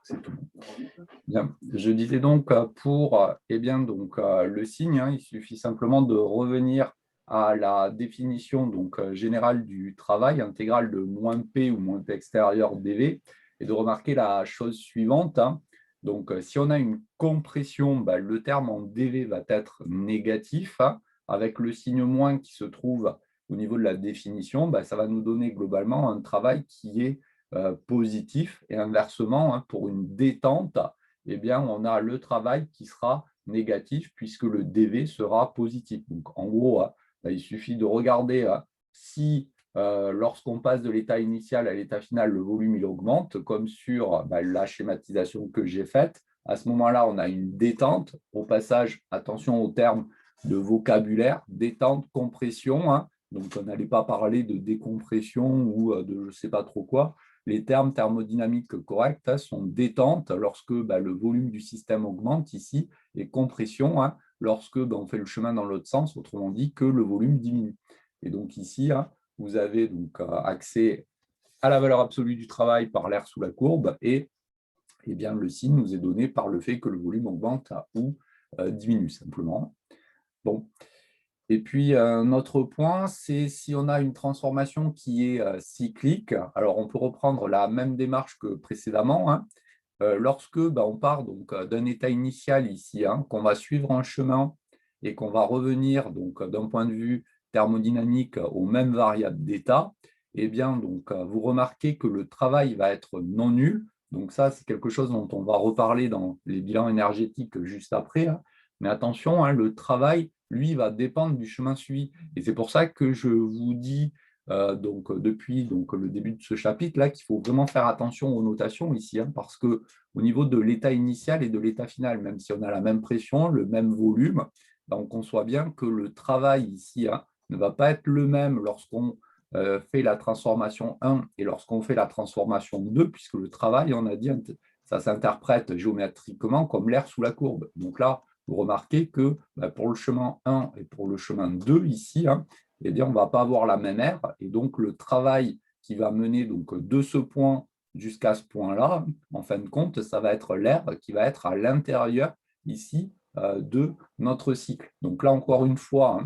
c'est tout. Bien. Je disais donc pour le signe, il suffit simplement de revenir à la définition générale du travail, intégrale de moins P ou moins P extérieur dV, et de remarquer la chose suivante. Si on a une compression, le terme en dV va être négatif, avec le signe moins qui se trouve au niveau de la définition, ça va nous donner globalement un travail qui est positif, et inversement, pour une détente, on a le travail qui sera négatif puisque le dV sera positif. Donc, en gros, il suffit de regarder si, lorsqu'on passe de l'état initial à l'état final, le volume il augmente, comme sur la schématisation que j'ai faite. À ce moment-là, on a une détente. Au passage, attention aux termes de vocabulaire, détente, compression. Donc, on n'allait pas parler de décompression ou de je ne sais pas trop quoi. Les termes thermodynamiques corrects sont détente lorsque le volume du système augmente ici et compression lorsque on fait le chemin dans l'autre sens, autrement dit que le volume diminue. Et donc ici, vous avez accès à la valeur absolue du travail par l'air sous la courbe et le signe nous est donné par le fait que le volume augmente ou diminue simplement. Bon. Et puis, un autre point, c'est si on a une transformation qui est cyclique, alors on peut reprendre la même démarche que précédemment. Lorsque on part d'un état initial ici, qu'on va suivre un chemin et qu'on va revenir d'un point de vue thermodynamique aux mêmes variables d'état, vous remarquez que le travail va être non nul. Donc ça, c'est quelque chose dont on va reparler dans les bilans énergétiques juste après. Mais attention, le travail, lui, va dépendre du chemin suivi. Et c'est pour ça que je vous dis depuis le début de ce chapitre-là qu'il faut vraiment faire attention aux notations ici, parce qu'au niveau de l'état initial et de l'état final, même si on a la même pression, le même volume, on conçoit bien que le travail ici ne va pas être le même lorsqu'on fait la transformation 1 et lorsqu'on fait la transformation 2, puisque le travail, on a dit, ça s'interprète géométriquement comme l'air sous la courbe. Donc là, vous remarquez que pour le chemin 1 et pour le chemin 2 ici, on ne va pas avoir la même aire. Et donc, le travail qui va mener de ce point jusqu'à ce point-là, en fin de compte, ça va être l'air qui va être à l'intérieur ici de notre cycle. Donc là, encore une fois,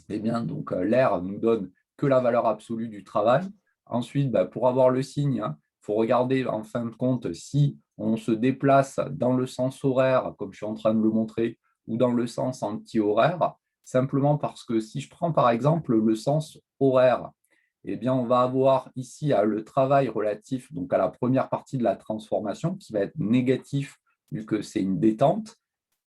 l'air nous donne que la valeur absolue du travail. Ensuite, pour avoir le signe, il faut regarder en fin de compte si on se déplace dans le sens horaire, comme je suis en train de le montrer, ou dans le sens anti-horaire, simplement parce que si je prends par exemple le sens horaire, on va avoir ici le travail relatif à la première partie de la transformation qui va être négatif vu que c'est une détente.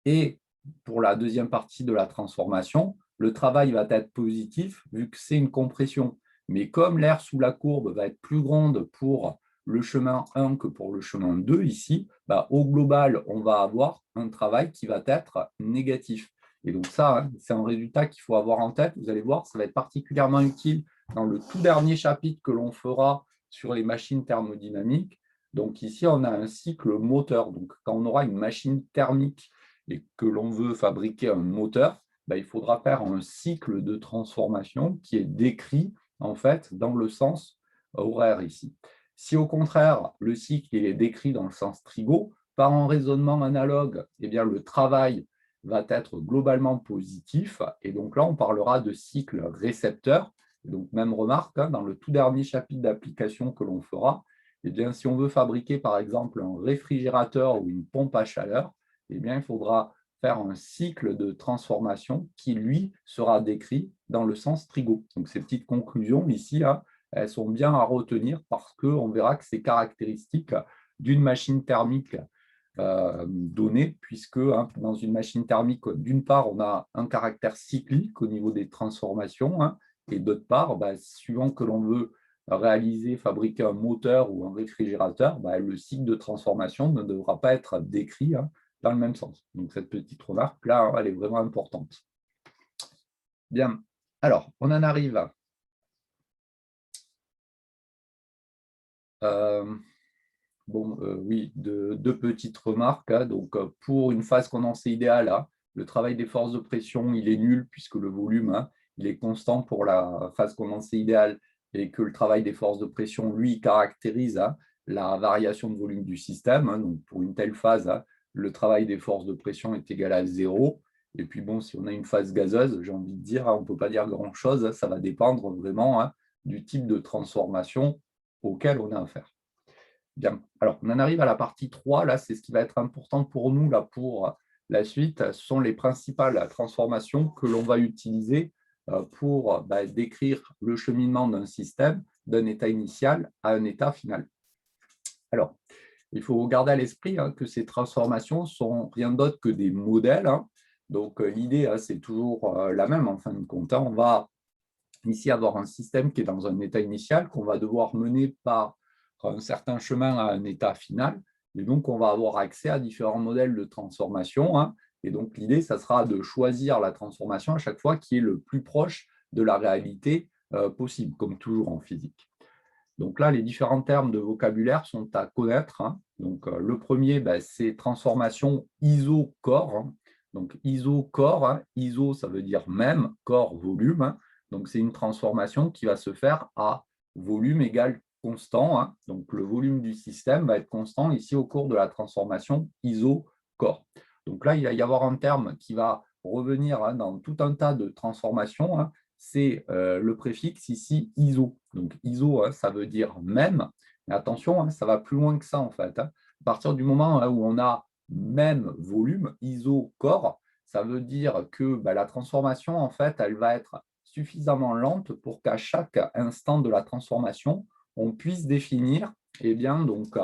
Et pour la deuxième partie de la transformation, le travail va être positif vu que c'est une compression. Mais comme l'air sous la courbe va être plus grande pour le chemin 1 que pour le chemin 2 ici, au global, on va avoir un travail qui va être négatif. Et donc ça, c'est un résultat qu'il faut avoir en tête. Vous allez voir, ça va être particulièrement utile dans le tout dernier chapitre que l'on fera sur les machines thermodynamiques. Donc ici, on a un cycle moteur. Donc quand on aura une machine thermique et que l'on veut fabriquer un moteur, il faudra faire un cycle de transformation qui est décrit en fait dans le sens horaire ici. Si au contraire, le cycle est décrit dans le sens trigo, par un raisonnement analogue, le travail va être globalement positif. Et donc là, on parlera de cycle récepteur. Donc, même remarque, dans le tout dernier chapitre d'application que l'on fera, si on veut fabriquer par exemple un réfrigérateur ou une pompe à chaleur, il faudra faire un cycle de transformation qui, lui, sera décrit dans le sens trigo. Donc, ces petites conclusions ici, elles sont bien à retenir parce qu'on verra que c'est caractéristique d'une machine thermique donnée, puisque dans une machine thermique, d'une part, on a un caractère cyclique au niveau des transformations, et d'autre part, suivant que l'on veut réaliser, fabriquer un moteur ou un réfrigérateur, le cycle de transformation ne devra pas être décrit dans le même sens. Donc, cette petite remarque-là, elle est vraiment importante. Bien. Alors, on en arrive à oui, deux petites remarques. Donc, pour une phase condensée idéale, le travail des forces de pression, il est nul puisque le volume, il est constant pour la phase condensée idéale et que le travail des forces de pression, lui, caractérise la variation de volume du système. Donc, pour une telle phase, le travail des forces de pression est égal à 0. Et puis, bon, si on a une phase gazeuse, j'ai envie de dire, on ne peut pas dire grand-chose. Ça va dépendre vraiment du type de transformation auquel on a affaire. Bien. Alors, on en arrive à la partie 3. Là, c'est ce qui va être important pour nous là, pour la suite. Ce sont les principales transformations que l'on va utiliser pour décrire le cheminement d'un système d'un état initial à un état final. Alors, il faut garder à l'esprit que ces transformations sont rien d'autre que des modèles. Donc, l'idée, c'est toujours la même en fin de compte. On va ici avoir un système qui est dans un état initial qu'on va devoir mener par un certain chemin à un état final. Et donc, on va avoir accès à différents modèles de transformation. Et donc, l'idée, ça sera de choisir la transformation à chaque fois qui est le plus proche de la réalité possible, comme toujours en physique. Donc là, les différents termes de vocabulaire sont à connaître. Donc, le premier, c'est transformation iso-corps. Donc, iso-corps, iso, ça veut dire même, corps, volume. Donc, c'est une transformation qui va se faire à volume égal constant. Donc, le volume du système va être constant ici au cours de la transformation iso-corps. Donc là, il va y avoir un terme qui va revenir dans tout un tas de transformations. C'est le préfixe ici iso. Donc iso, ça veut dire même. Mais attention, ça va plus loin que ça en fait. À partir du moment où on a même volume, iso-corps, ça veut dire que la transformation, en fait, elle va être suffisamment lente pour qu'à chaque instant de la transformation, on puisse définir donc,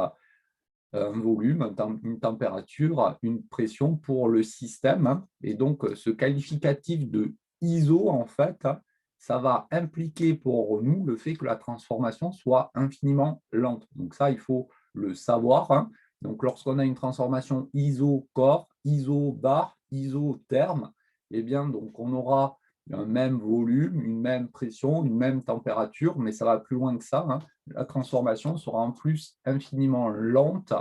un volume, une température, une pression pour le système. Et donc, ce qualificatif de ISO, en fait, ça va impliquer pour nous le fait que la transformation soit infiniment lente. Donc ça, il faut le savoir. Donc, lorsqu'on a une transformation iso-corps, iso-bar, iso-terme, donc on aura un même volume, une même pression, une même température, mais ça va plus loin que ça. La transformation sera en plus infiniment lente,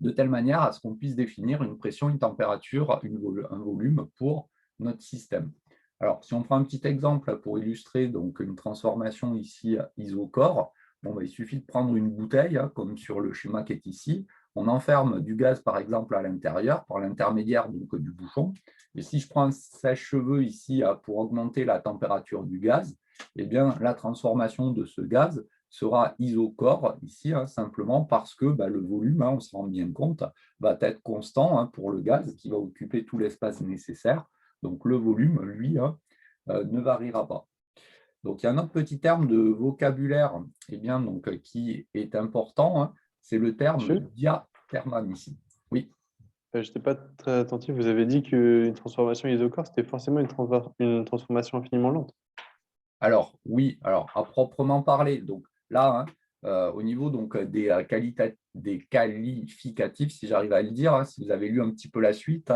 de telle manière à ce qu'on puisse définir une pression, une température, un volume pour notre système. Alors, si on prend un petit exemple pour illustrer donc, une transformation ici iso-corps, il suffit de prendre une bouteille, comme sur le schéma qui est ici. On enferme du gaz, par exemple, à l'intérieur, par l'intermédiaire du bouchon. Et si je prends un sèche-cheveux ici pour augmenter la température du gaz, la transformation de ce gaz sera iso-corps ici, simplement parce que le volume, on se rend bien compte, va être constant pour le gaz qui va occuper tout l'espace nécessaire. Donc le volume, lui, ne variera pas. Donc il y a un autre petit terme de vocabulaire qui est important, c'est le terme diathermie ici. Oui. Je n'étais pas très attentif. Vous avez dit qu'une transformation isocore, c'était forcément une transformation infiniment lente. Alors, oui, alors à proprement parler. Donc là, au niveau des qualificatifs, si j'arrive à le dire, si vous avez lu un petit peu la suite,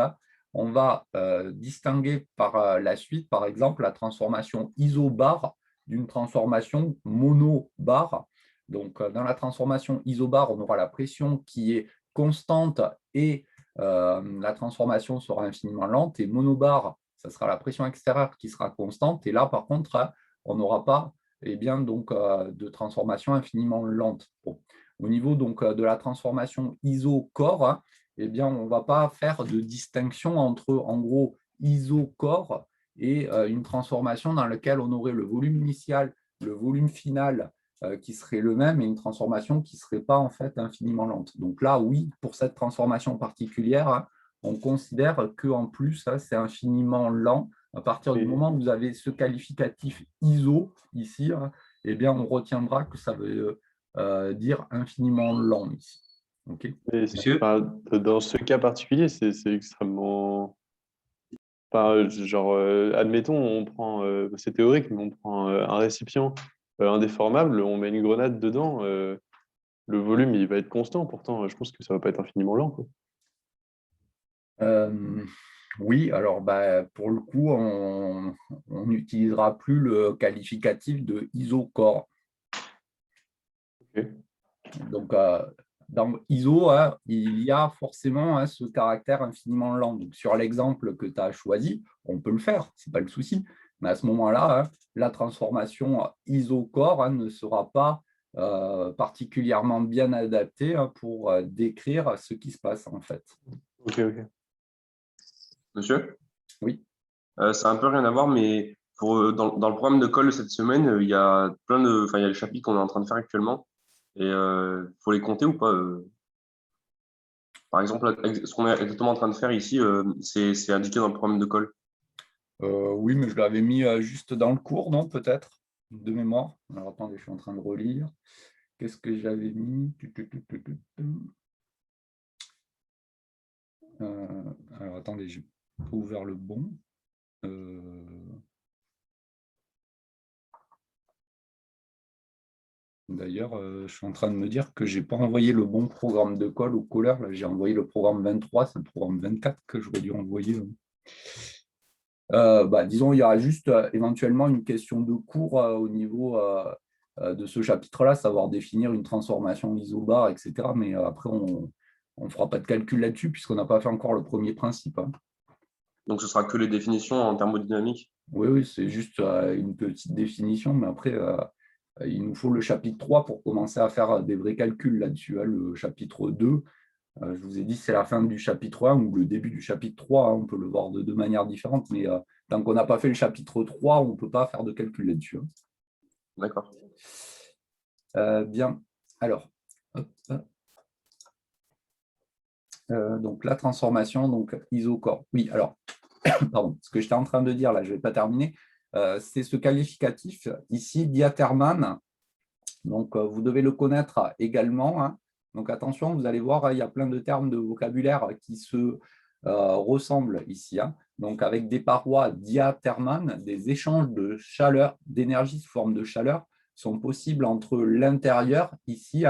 on va distinguer par la suite, par exemple, la transformation isobar d'une transformation monobar. Donc, dans la transformation isobar, on aura la pression qui est constante et la transformation sera infiniment lente. Et monobar, ça sera la pression extérieure qui sera constante. Et là, par contre, on n'aura pas de transformation infiniment lente. Bon. Au niveau de la transformation iso-corps, on ne va pas faire de distinction entre, en gros, iso-corps et une transformation dans laquelle on aurait le volume initial, le volume final qui serait le même et une transformation qui ne serait pas en fait infiniment lente. Donc là, oui, pour cette transformation particulière, on considère qu'en plus, c'est infiniment lent. À partir du moment où vous avez ce qualificatif ISO ici, on retiendra que ça veut dire infiniment lent ici. Okay. Dans ce cas particulier, c'est extrêmement… admettons, c'est théorique, mais on prend un récipient indéformable, on met une grenade dedans, le volume il va être constant. Pourtant, je pense que ça ne va pas être infiniment lent, quoi. Oui, alors pour le coup, on n'utilisera plus le qualificatif de isocore. Okay. Donc, dans ISO, il y a forcément ce caractère infiniment lent. Donc, sur l'exemple que tu as choisi, on peut le faire, ce n'est pas le souci. Mais à ce moment-là, la transformation isocore ne sera pas particulièrement bien adapté pour décrire ce qui se passe en fait. Ok, ok. Monsieur? Oui. Ça a un peu rien à voir, mais dans le programme de colle cette semaine, il y a il y a les chapitres qu'on est en train de faire actuellement. Et faut les compter ou pas Par exemple, ce qu'on est exactement en train de faire ici, c'est indiqué dans le programme de colle. Oui, mais je l'avais mis juste dans le cours, non, peut-être, de mémoire. Alors attendez, je suis en train de relire. Qu'est-ce que j'avais mis? Alors attendez, j'ai pas ouvert le bon. D'ailleurs, je suis en train de me dire que je n'ai pas envoyé le bon programme de colle au colleur. J'ai envoyé le programme 23, c'est le programme 24 que j'aurais dû envoyer. Disons, il y aura juste éventuellement une question de cours au niveau de ce chapitre-là, savoir définir une transformation isobar, etc. Mais après, on ne fera pas de calcul là-dessus puisqu'on n'a pas fait encore le premier principe. Donc, ce sera que les définitions en thermodynamique. Oui, c'est juste une petite définition, mais après, il nous faut le chapitre 3 pour commencer à faire des vrais calculs là-dessus. Le chapitre 2, je vous ai dit, c'est la fin du chapitre 1 ou le début du chapitre 3. On peut le voir de deux manières différentes, mais tant qu'on n'a pas fait le chapitre 3, on ne peut pas faire de calcul là-dessus. D'accord. Bien. Alors, hop. Donc la transformation, donc isocore. Oui, alors, pardon, ce que j'étais en train de dire, là, je ne vais pas terminer, c'est ce qualificatif ici, diatherman. Donc, vous devez le connaître également. Donc, attention, vous allez voir, il y a plein de termes de vocabulaire qui se ressemblent ici. Donc, avec des parois diathermanes, des échanges de chaleur, d'énergie sous forme de chaleur sont possibles entre l'intérieur ici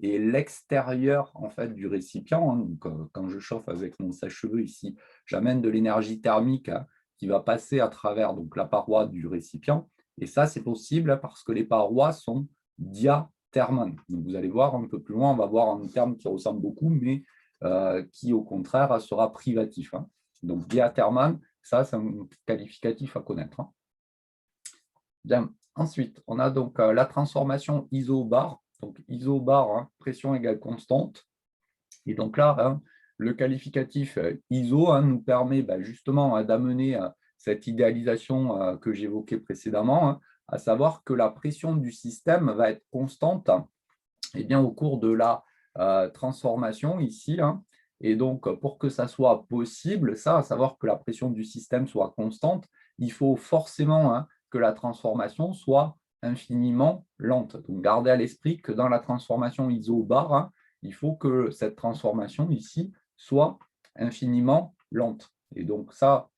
et l'extérieur en fait du récipient. Donc, quand je chauffe avec mon sèche-cheveux ici, j'amène de l'énergie thermique qui va passer à travers donc, la paroi du récipient. Et ça, c'est possible parce que les parois sont diatherman. Donc, vous allez voir un peu plus loin, on va voir un terme qui ressemble beaucoup, mais qui, au contraire, sera privatif. Donc, diatherman, ça, c'est un qualificatif à connaître. Bien. Ensuite, on a donc la transformation isobar. Donc, isobar, pression égale constante. Et donc là, le qualificatif ISO nous permet justement d'amener cette idéalisation que j'évoquais précédemment, à savoir que la pression du système va être constante au cours de la transformation ici. Et donc, pour que ça soit possible, ça, à savoir que la pression du système soit constante, il faut forcément que la transformation soit infiniment lente. Donc, gardez à l'esprit que dans la transformation isobar, il faut que cette transformation ici soit infiniment lente. Et donc, ça,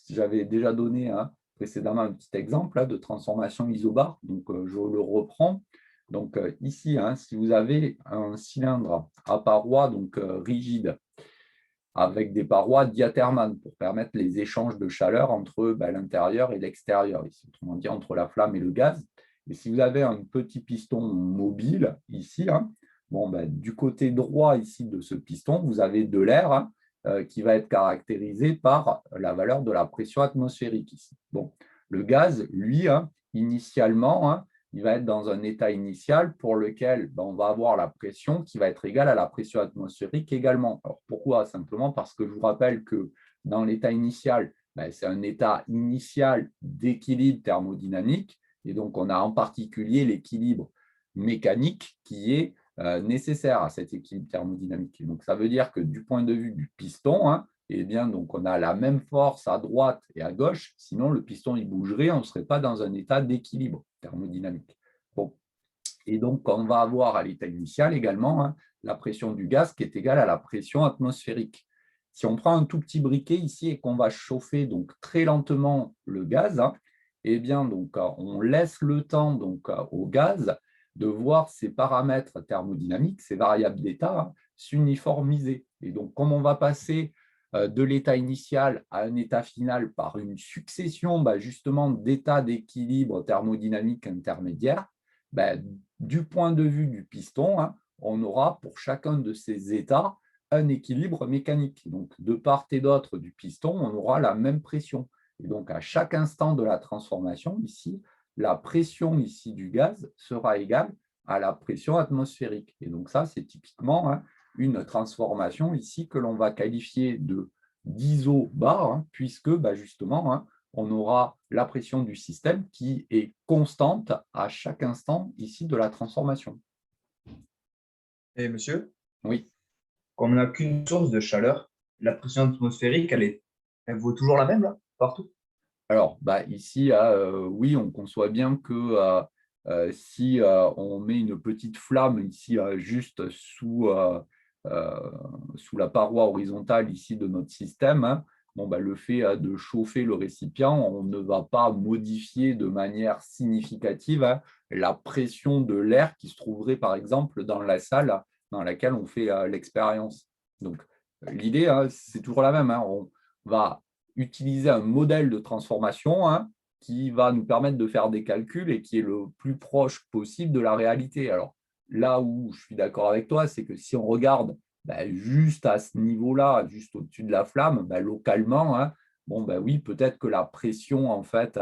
j'avais déjà donné précédemment un petit exemple de transformation isobar. Donc, je le reprends. Donc, ici, si vous avez un cylindre à parois rigide avec des parois diathermanes pour permettre les échanges de chaleur entre l'intérieur et l'extérieur, autrement dit entre la flamme et le gaz. Et si vous avez un petit piston mobile ici, du côté droit ici de ce piston, vous avez de l'air qui va être caractérisé par la valeur de la pression atmosphérique ici. Bon, le gaz, lui, initialement, il va être dans un état initial pour lequel on va avoir la pression qui va être égale à la pression atmosphérique également. Alors pourquoi? Simplement parce que je vous rappelle que dans l'état initial, c'est un état initial d'équilibre thermodynamique, et donc on a en particulier l'équilibre mécanique qui est nécessaire à cet équilibre thermodynamique. Et donc ça veut dire que du point de vue du piston, donc on a la même force à droite et à gauche, sinon le piston il bougerait, on ne serait pas dans un état d'équilibre thermodynamique. Bon. Et donc on va avoir à l'état initial également la pression du gaz qui est égale à la pression atmosphérique. Si on prend un tout petit briquet ici et qu'on va chauffer donc très lentement le gaz, donc on laisse le temps au gaz de voir ses paramètres thermodynamiques, ses variables d'état, s'uniformiser. Et donc, comme on va passer de l'état initial à un état final par une succession justement d'états d'équilibre thermodynamique intermédiaire, du point de vue du piston, on aura pour chacun de ces états un équilibre mécanique. Donc, de part et d'autre du piston, on aura la même pression. Et donc, à chaque instant de la transformation, ici, la pression ici du gaz sera égale à la pression atmosphérique. Et donc ça, c'est typiquement une transformation ici que l'on va qualifier de d'isobar, puisque justement, on aura la pression du système qui est constante à chaque instant ici de la transformation. Et monsieur, Oui. comme on n'a qu'une source de chaleur, la pression atmosphérique, elle vaut toujours la même là, partout? Alors, ici, oui, on conçoit bien que si on met une petite flamme ici juste sous la paroi horizontale ici de notre système, le fait de chauffer le récipient, on ne va pas modifier de manière significative la pression de l'air qui se trouverait par exemple dans la salle dans laquelle on fait l'expérience. Donc, l'idée, c'est toujours la même. On va utiliser un modèle de transformation qui va nous permettre de faire des calculs et qui est le plus proche possible de la réalité. Alors, là où je suis d'accord avec toi, c'est que si on regarde juste à ce niveau-là, juste au-dessus de la flamme, localement, oui, peut-être que la pression en fait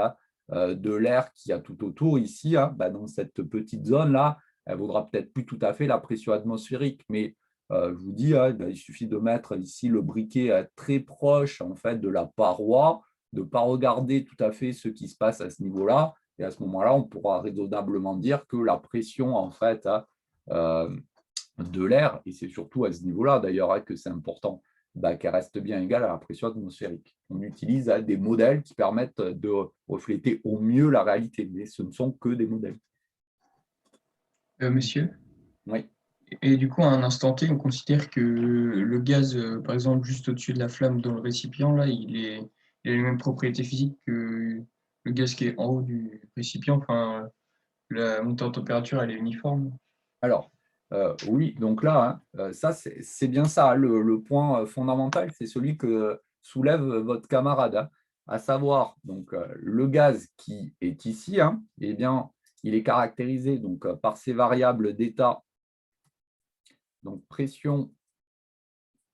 de l'air qu'il y a tout autour ici, dans cette petite zone-là, elle vaudra peut-être plus tout à fait la pression atmosphérique. Mais je vous dis, il suffit de mettre ici le briquet très proche en fait, de la paroi, de ne pas regarder tout à fait ce qui se passe à ce niveau-là. Et à ce moment-là, on pourra raisonnablement dire que la pression en fait, de l'air, et c'est surtout à ce niveau-là d'ailleurs que c'est important, qu'elle reste bien égale à la pression atmosphérique. On utilise des modèles qui permettent de refléter au mieux la réalité, mais ce ne sont que des modèles. Monsieur, Oui. et du coup, à un instant T, on considère que le gaz, par exemple, juste au-dessus de la flamme dans le récipient, là, il a les mêmes propriétés physiques que le gaz qui est en haut du récipient. Enfin, la montée en température, elle est uniforme. Alors, oui, donc là, ça, c'est bien ça. Le point fondamental, c'est celui que soulève votre camarade, à savoir donc, le gaz qui est ici, eh bien, il est caractérisé donc, par ces variables d'état, donc pression,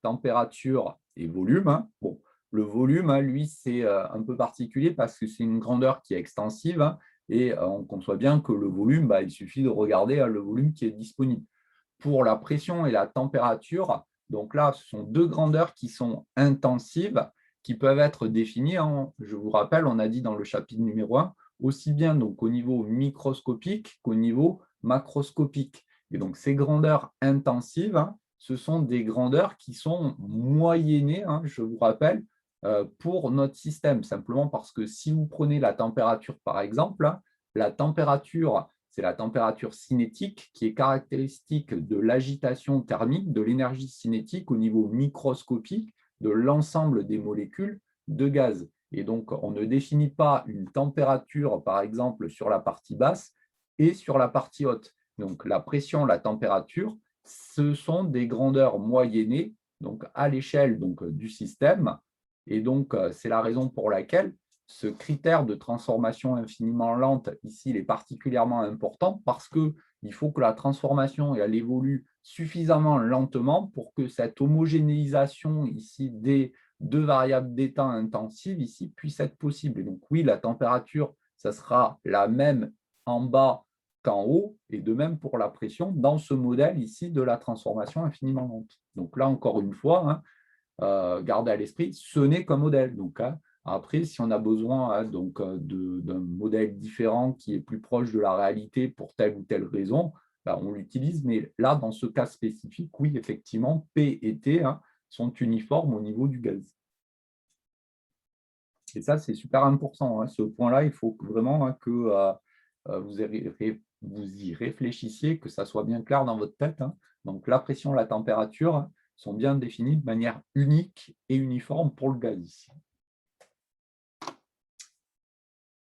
température et volume. Bon, le volume, lui, c'est un peu particulier parce que c'est une grandeur qui est extensive et on conçoit bien que le volume, il suffit de regarder le volume qui est disponible. Pour la pression et la température, donc là, ce sont deux grandeurs qui sont intensives, qui peuvent être définies je vous rappelle, on a dit dans le chapitre numéro 1, aussi bien donc au niveau microscopique qu'au niveau macroscopique. Et donc, ces grandeurs intensives, ce sont des grandeurs qui sont moyennées, je vous rappelle, pour notre système, simplement parce que si vous prenez la température, par exemple, la température, c'est la température cinétique qui est caractéristique de l'agitation thermique, de l'énergie cinétique au niveau microscopique de l'ensemble des molécules de gaz. Et donc, on ne définit pas une température, par exemple, sur la partie basse et sur la partie haute. Donc, la pression, la température, ce sont des grandeurs moyennées donc à l'échelle du système. Et donc, c'est la raison pour laquelle ce critère de transformation infiniment lente, ici, il est particulièrement important parce qu'il faut que la transformation elle évolue suffisamment lentement pour que cette homogénéisation ici des deux variables d'état intensives ici puisse être possible. Et donc, oui, la température, ça sera la même en bas qu'en haut, et de même pour la pression dans ce modèle ici de la transformation infiniment lente. Donc là, encore une fois, gardez à l'esprit, ce n'est qu'un modèle. Donc, après, si on a besoin d'un modèle différent qui est plus proche de la réalité pour telle ou telle raison, on l'utilise. Mais là, dans ce cas spécifique, oui, effectivement, P et T sont uniformes au niveau du gaz. Et ça, c'est super important. Ce point-là, il faut vraiment que vous y réfléchissiez, que ça soit bien clair dans votre tête. Donc, la pression, la température sont bien définies de manière unique et uniforme pour le gaz ici.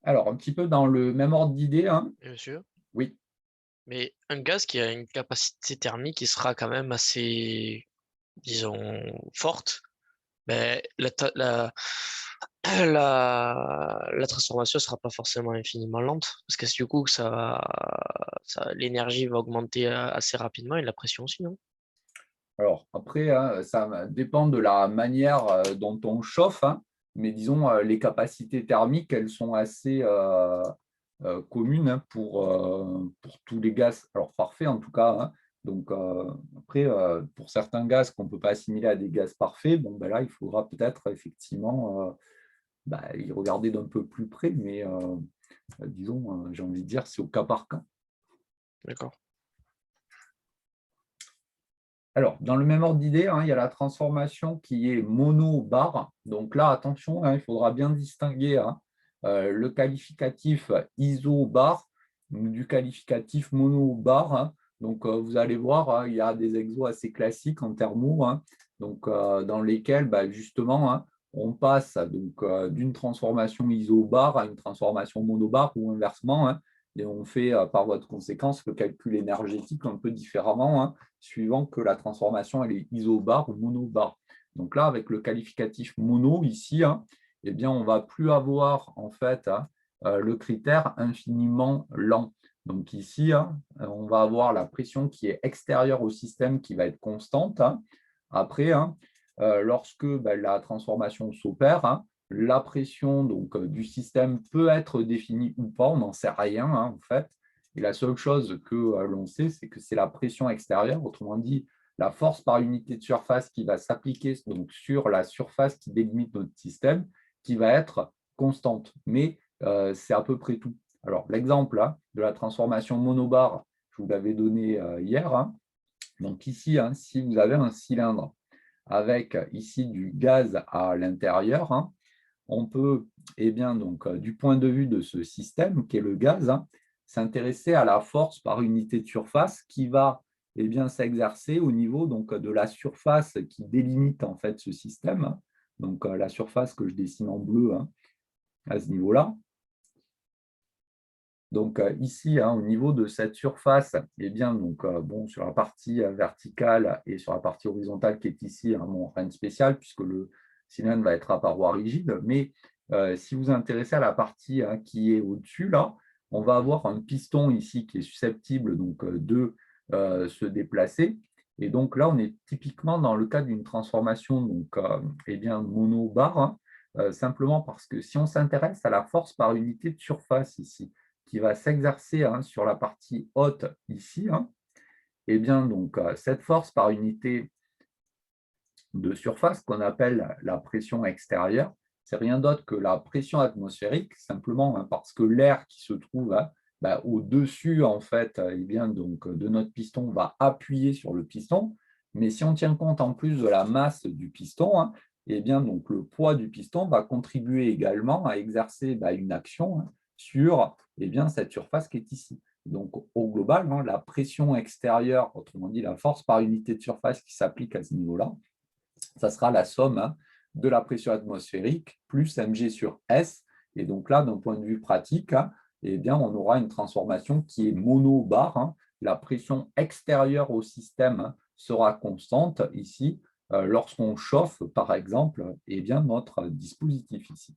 Alors, un petit peu dans le même ordre d'idée. Monsieur, Oui. mais un gaz qui a une capacité thermique qui sera quand même assez, disons, forte, ben, la transformation ne sera pas forcément infiniment lente, parce que du coup, l'énergie va augmenter assez rapidement et la pression aussi, non? Alors, après, ça dépend de la manière dont on chauffe, mais disons, les capacités thermiques, elles sont assez commune pour tous les gaz, alors parfaits en tout cas. Donc, après, pour certains gaz qu'on ne peut pas assimiler à des gaz parfaits, bon, ben là, il faudra peut-être effectivement y regarder d'un peu plus près, mais disons, j'ai envie de dire, c'est au cas par cas. D'accord. Alors, dans le même ordre d'idée, il y a la transformation qui est mono-bar. Donc là, attention, il faudra bien distinguer le qualificatif iso-bar du qualificatif mono-bar. Donc, vous allez voir, il y a des exos assez classiques en thermo, donc, dans lesquels, justement, on passe d'une transformation iso-bar à une transformation mono-bar ou inversement. Et on fait, par voie de conséquence, le calcul énergétique un peu différemment, suivant que la transformation elle est isobar ou monobar. Donc là, avec le qualificatif mono ici, eh bien, on ne va plus avoir en fait le critère infiniment lent. Donc ici, on va avoir la pression qui est extérieure au système qui va être constante. Après, lorsque la transformation s'opère, la pression du système peut être définie ou pas, on n'en sait rien en fait. Et la seule chose que l'on sait, c'est que c'est la pression extérieure, autrement dit, la force par unité de surface qui va s'appliquer sur la surface qui délimite notre système, qui va être constante. Mais c'est à peu près tout. Alors, l'exemple de la transformation monobar, je vous l'avais donné hier. Donc ici, si vous avez un cylindre avec ici du gaz à l'intérieur, on peut, du point de vue de ce système qui est le gaz, s'intéresser à la force par unité de surface qui va s'exercer au niveau de la surface qui délimite en fait ce système. Donc la surface que je dessine en bleu à ce niveau-là. Donc ici, au niveau de cette surface, sur la partie verticale et sur la partie horizontale qui est ici, rien de spécial puisque le cylindre va être à paroi rigide. Mais si vous vous intéressez à la partie qui est au-dessus, là, on va avoir un piston ici qui est susceptible de se déplacer. Et donc là, on est typiquement dans le cas d'une transformation mono-bar, simplement parce que si on s'intéresse à la force par unité de surface ici, qui va s'exercer sur la partie haute ici, cette force par unité de surface qu'on appelle la pression extérieure, c'est rien d'autre que la pression atmosphérique, simplement parce que l'air qui se trouve au-dessus en fait, de notre piston va appuyer sur le piston. Mais si on tient compte en plus de la masse du piston, le poids du piston va contribuer également à exercer une action sur cette surface qui est ici. Donc, au global, la pression extérieure, autrement dit la force par unité de surface qui s'applique à ce niveau-là, ça sera la somme de la pression atmosphérique plus mg sur S. Et donc là, d'un point de vue pratique, on aura une transformation qui est monobar. La pression extérieure au système sera constante ici lorsqu'on chauffe, par exemple, notre dispositif ici.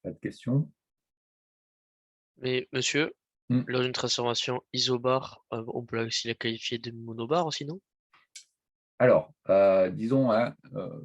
Pas de questions? Mais monsieur, lors d'une transformation isobar, on peut aussi la qualifier de monobar aussi, non? Alors, disons,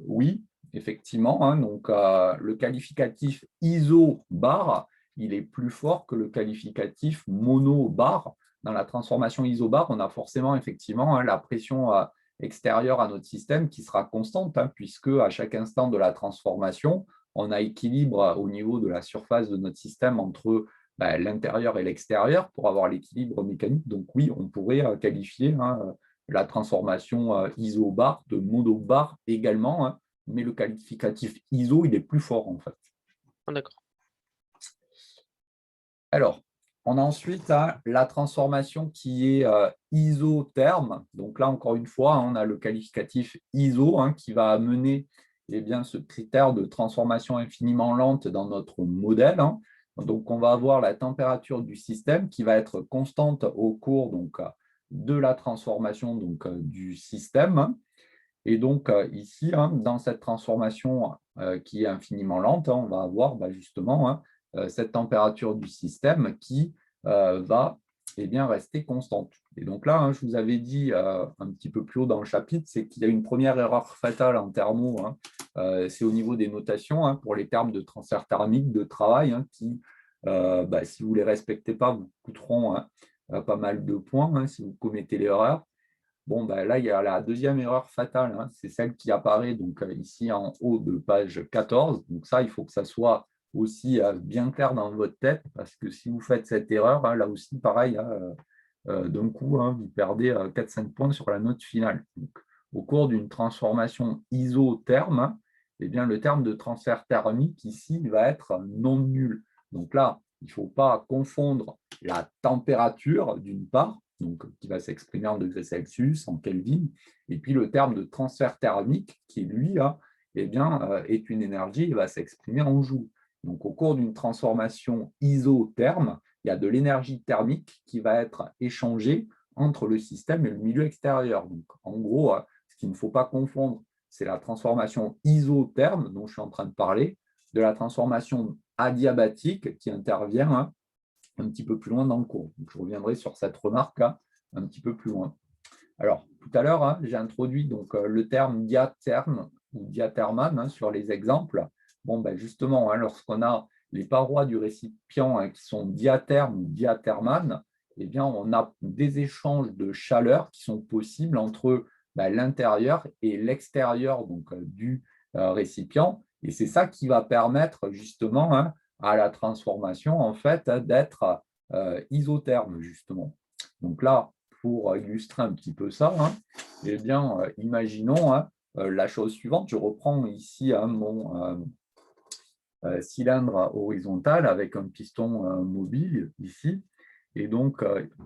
oui, effectivement. Donc, le qualificatif isobar, il est plus fort que le qualificatif monobar. Dans la transformation isobar, on a forcément effectivement la pression extérieure à notre système qui sera constante, puisque à chaque instant de la transformation, on a équilibre au niveau de la surface de notre système entre l'intérieur et l'extérieur pour avoir l'équilibre mécanique. Donc oui, on pourrait qualifier la transformation isobar de monobar également, mais le qualificatif iso, il est plus fort en fait. Ah, d'accord. Alors, on a ensuite la transformation qui est isotherme. Donc là, encore une fois, on a le qualificatif iso qui va amener ce critère de transformation infiniment lente dans notre modèle. Donc, on va avoir la température du système qui va être constante au cours de la transformation du système. Et donc, ici, dans cette transformation qui est infiniment lente, on va avoir justement cette température du système qui va rester constante. Et donc là, je vous avais dit un petit peu plus haut dans le chapitre, c'est qu'il y a une première erreur fatale en thermo, c'est au niveau des notations pour les termes de transfert thermique, de travail, qui, si vous ne les respectez pas, vous coûteront pas mal de points si vous commettez l'erreur. Bon, là, il y a la deuxième erreur fatale, c'est celle qui apparaît donc, ici en haut de page 14. Donc ça, il faut que ça soit aussi bien clair dans votre tête, parce que si vous faites cette erreur, là aussi, pareil, d'un coup, vous perdez 4-5 points sur la note finale. Donc, au cours d'une transformation isotherme, eh bien, le terme de transfert thermique ici va être non nul. Donc là, il ne faut pas confondre la température d'une part, donc, qui va s'exprimer en degrés Celsius, en Kelvin, et puis le terme de transfert thermique qui, lui, est une énergie et va s'exprimer en joules. Donc, au cours d'une transformation isotherme, il y a de l'énergie thermique qui va être échangée entre le système et le milieu extérieur. Donc, en gros, ce qu'il ne faut pas confondre, c'est la transformation isotherme dont je suis en train de parler, de la transformation adiabatique qui intervient un petit peu plus loin dans le cours. Donc, je reviendrai sur cette remarque un petit peu plus loin. Alors, tout à l'heure, j'ai introduit donc, le terme diatherme ou diathermane sur les exemples. Bon, justement, lorsqu'on a les parois du récipient qui sont diathermes ou diathermanes, eh bien, on a des échanges de chaleur qui sont possibles entre l'intérieur et l'extérieur du récipient. Et c'est ça qui va permettre justement à la transformation en fait, d'être isotherme, justement. Donc là, pour illustrer un petit peu ça, eh bien, imaginons la chose suivante. Je reprends ici mon cylindre horizontal avec un piston mobile ici. Et donc,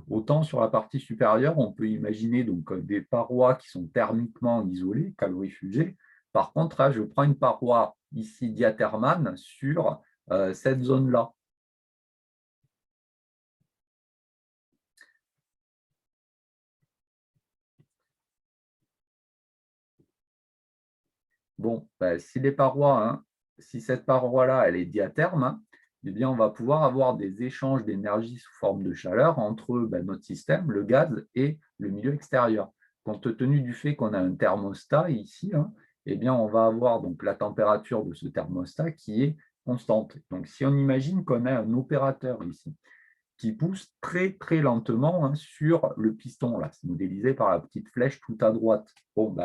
autant sur la partie supérieure, on peut imaginer donc, des parois qui sont thermiquement isolées, calorifugées. Par contre, là, je prends une paroi ici diathermane sur cette zone-là. Bon, si les parois, si cette paroi-là, elle est diatherme, eh bien, on va pouvoir avoir des échanges d'énergie sous forme de chaleur entre notre système, le gaz et le milieu extérieur. Compte tenu du fait qu'on a un thermostat ici, eh bien, on va avoir donc la température de ce thermostat qui est constante. Donc, si on imagine qu'on a un opérateur ici qui pousse très, très lentement sur le piston, là, c'est modélisé par la petite flèche tout à droite. Bon,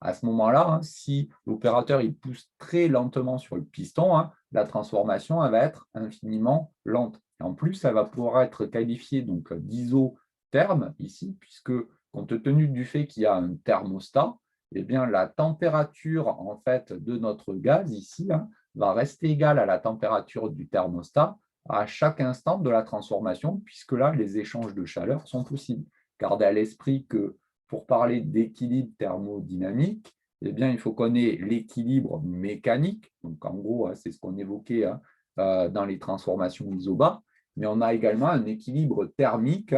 à ce moment-là, si l'opérateur il pousse très lentement sur le piston, la transformation elle va être infiniment lente. Et en plus, elle va pouvoir être qualifiée d'isotherme ici, puisque compte tenu du fait qu'il y a un thermostat, eh bien, la température en fait, de notre gaz ici va rester égale à la température du thermostat à chaque instant de la transformation, puisque là, les échanges de chaleur sont possibles. Gardez à l'esprit que pour parler d'équilibre thermodynamique, eh bien, il faut qu'on ait l'équilibre mécanique. Donc, en gros, c'est ce qu'on évoquait dans les transformations isobars, mais on a également un équilibre thermique.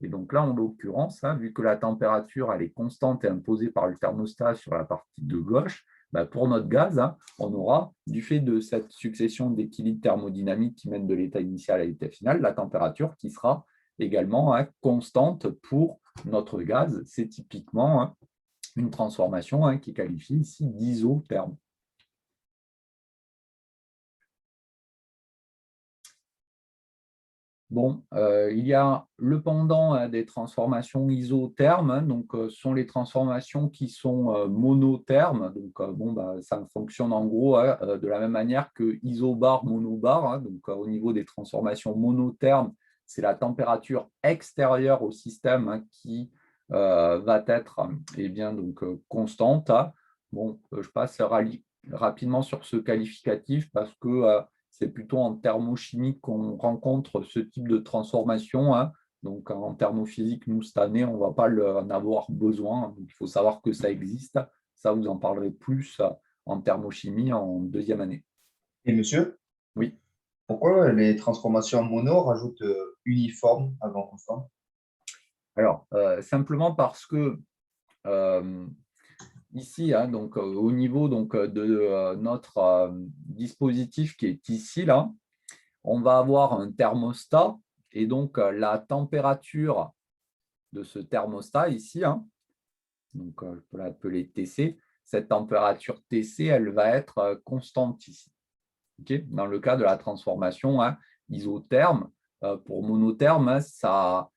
Et donc là, en l'occurrence, vu que la température elle est constante et imposée par le thermostat sur la partie de gauche, pour notre gaz, on aura, du fait de cette succession d'équilibres thermodynamiques qui mènent de l'état initial à l'état final, la température qui sera également constante pour notre gaz. C'est typiquement une transformation qui est qualifiée ici d'isotherme. Bon, il y a le pendant des transformations isothermes, donc sont les transformations qui sont monothermes. Donc, ça fonctionne en gros de la même manière que isobar, monobar. Donc, au niveau des transformations monothermes, c'est la température extérieure au système qui va être constante. Bon, je passe rapidement sur ce qualificatif parce que c'est plutôt en thermochimie qu'on rencontre ce type de transformation. Donc, en thermophysique, nous, cette année, on ne va pas en avoir besoin. Donc, il faut savoir que ça existe. Ça, vous en parlerez plus en thermochimie en deuxième année. Et monsieur, oui. Pourquoi les transformations mono rajoutent uniforme avant conforme? Alors, simplement parce que ici, donc, au niveau de notre dispositif qui est ici, là, on va avoir un thermostat et donc la température de ce thermostat ici, hein. Donc, je peux l'appeler TC. Cette température TC, elle va être constante ici. Okay, dans le cas de la transformation isotherme, pour monotherme, ça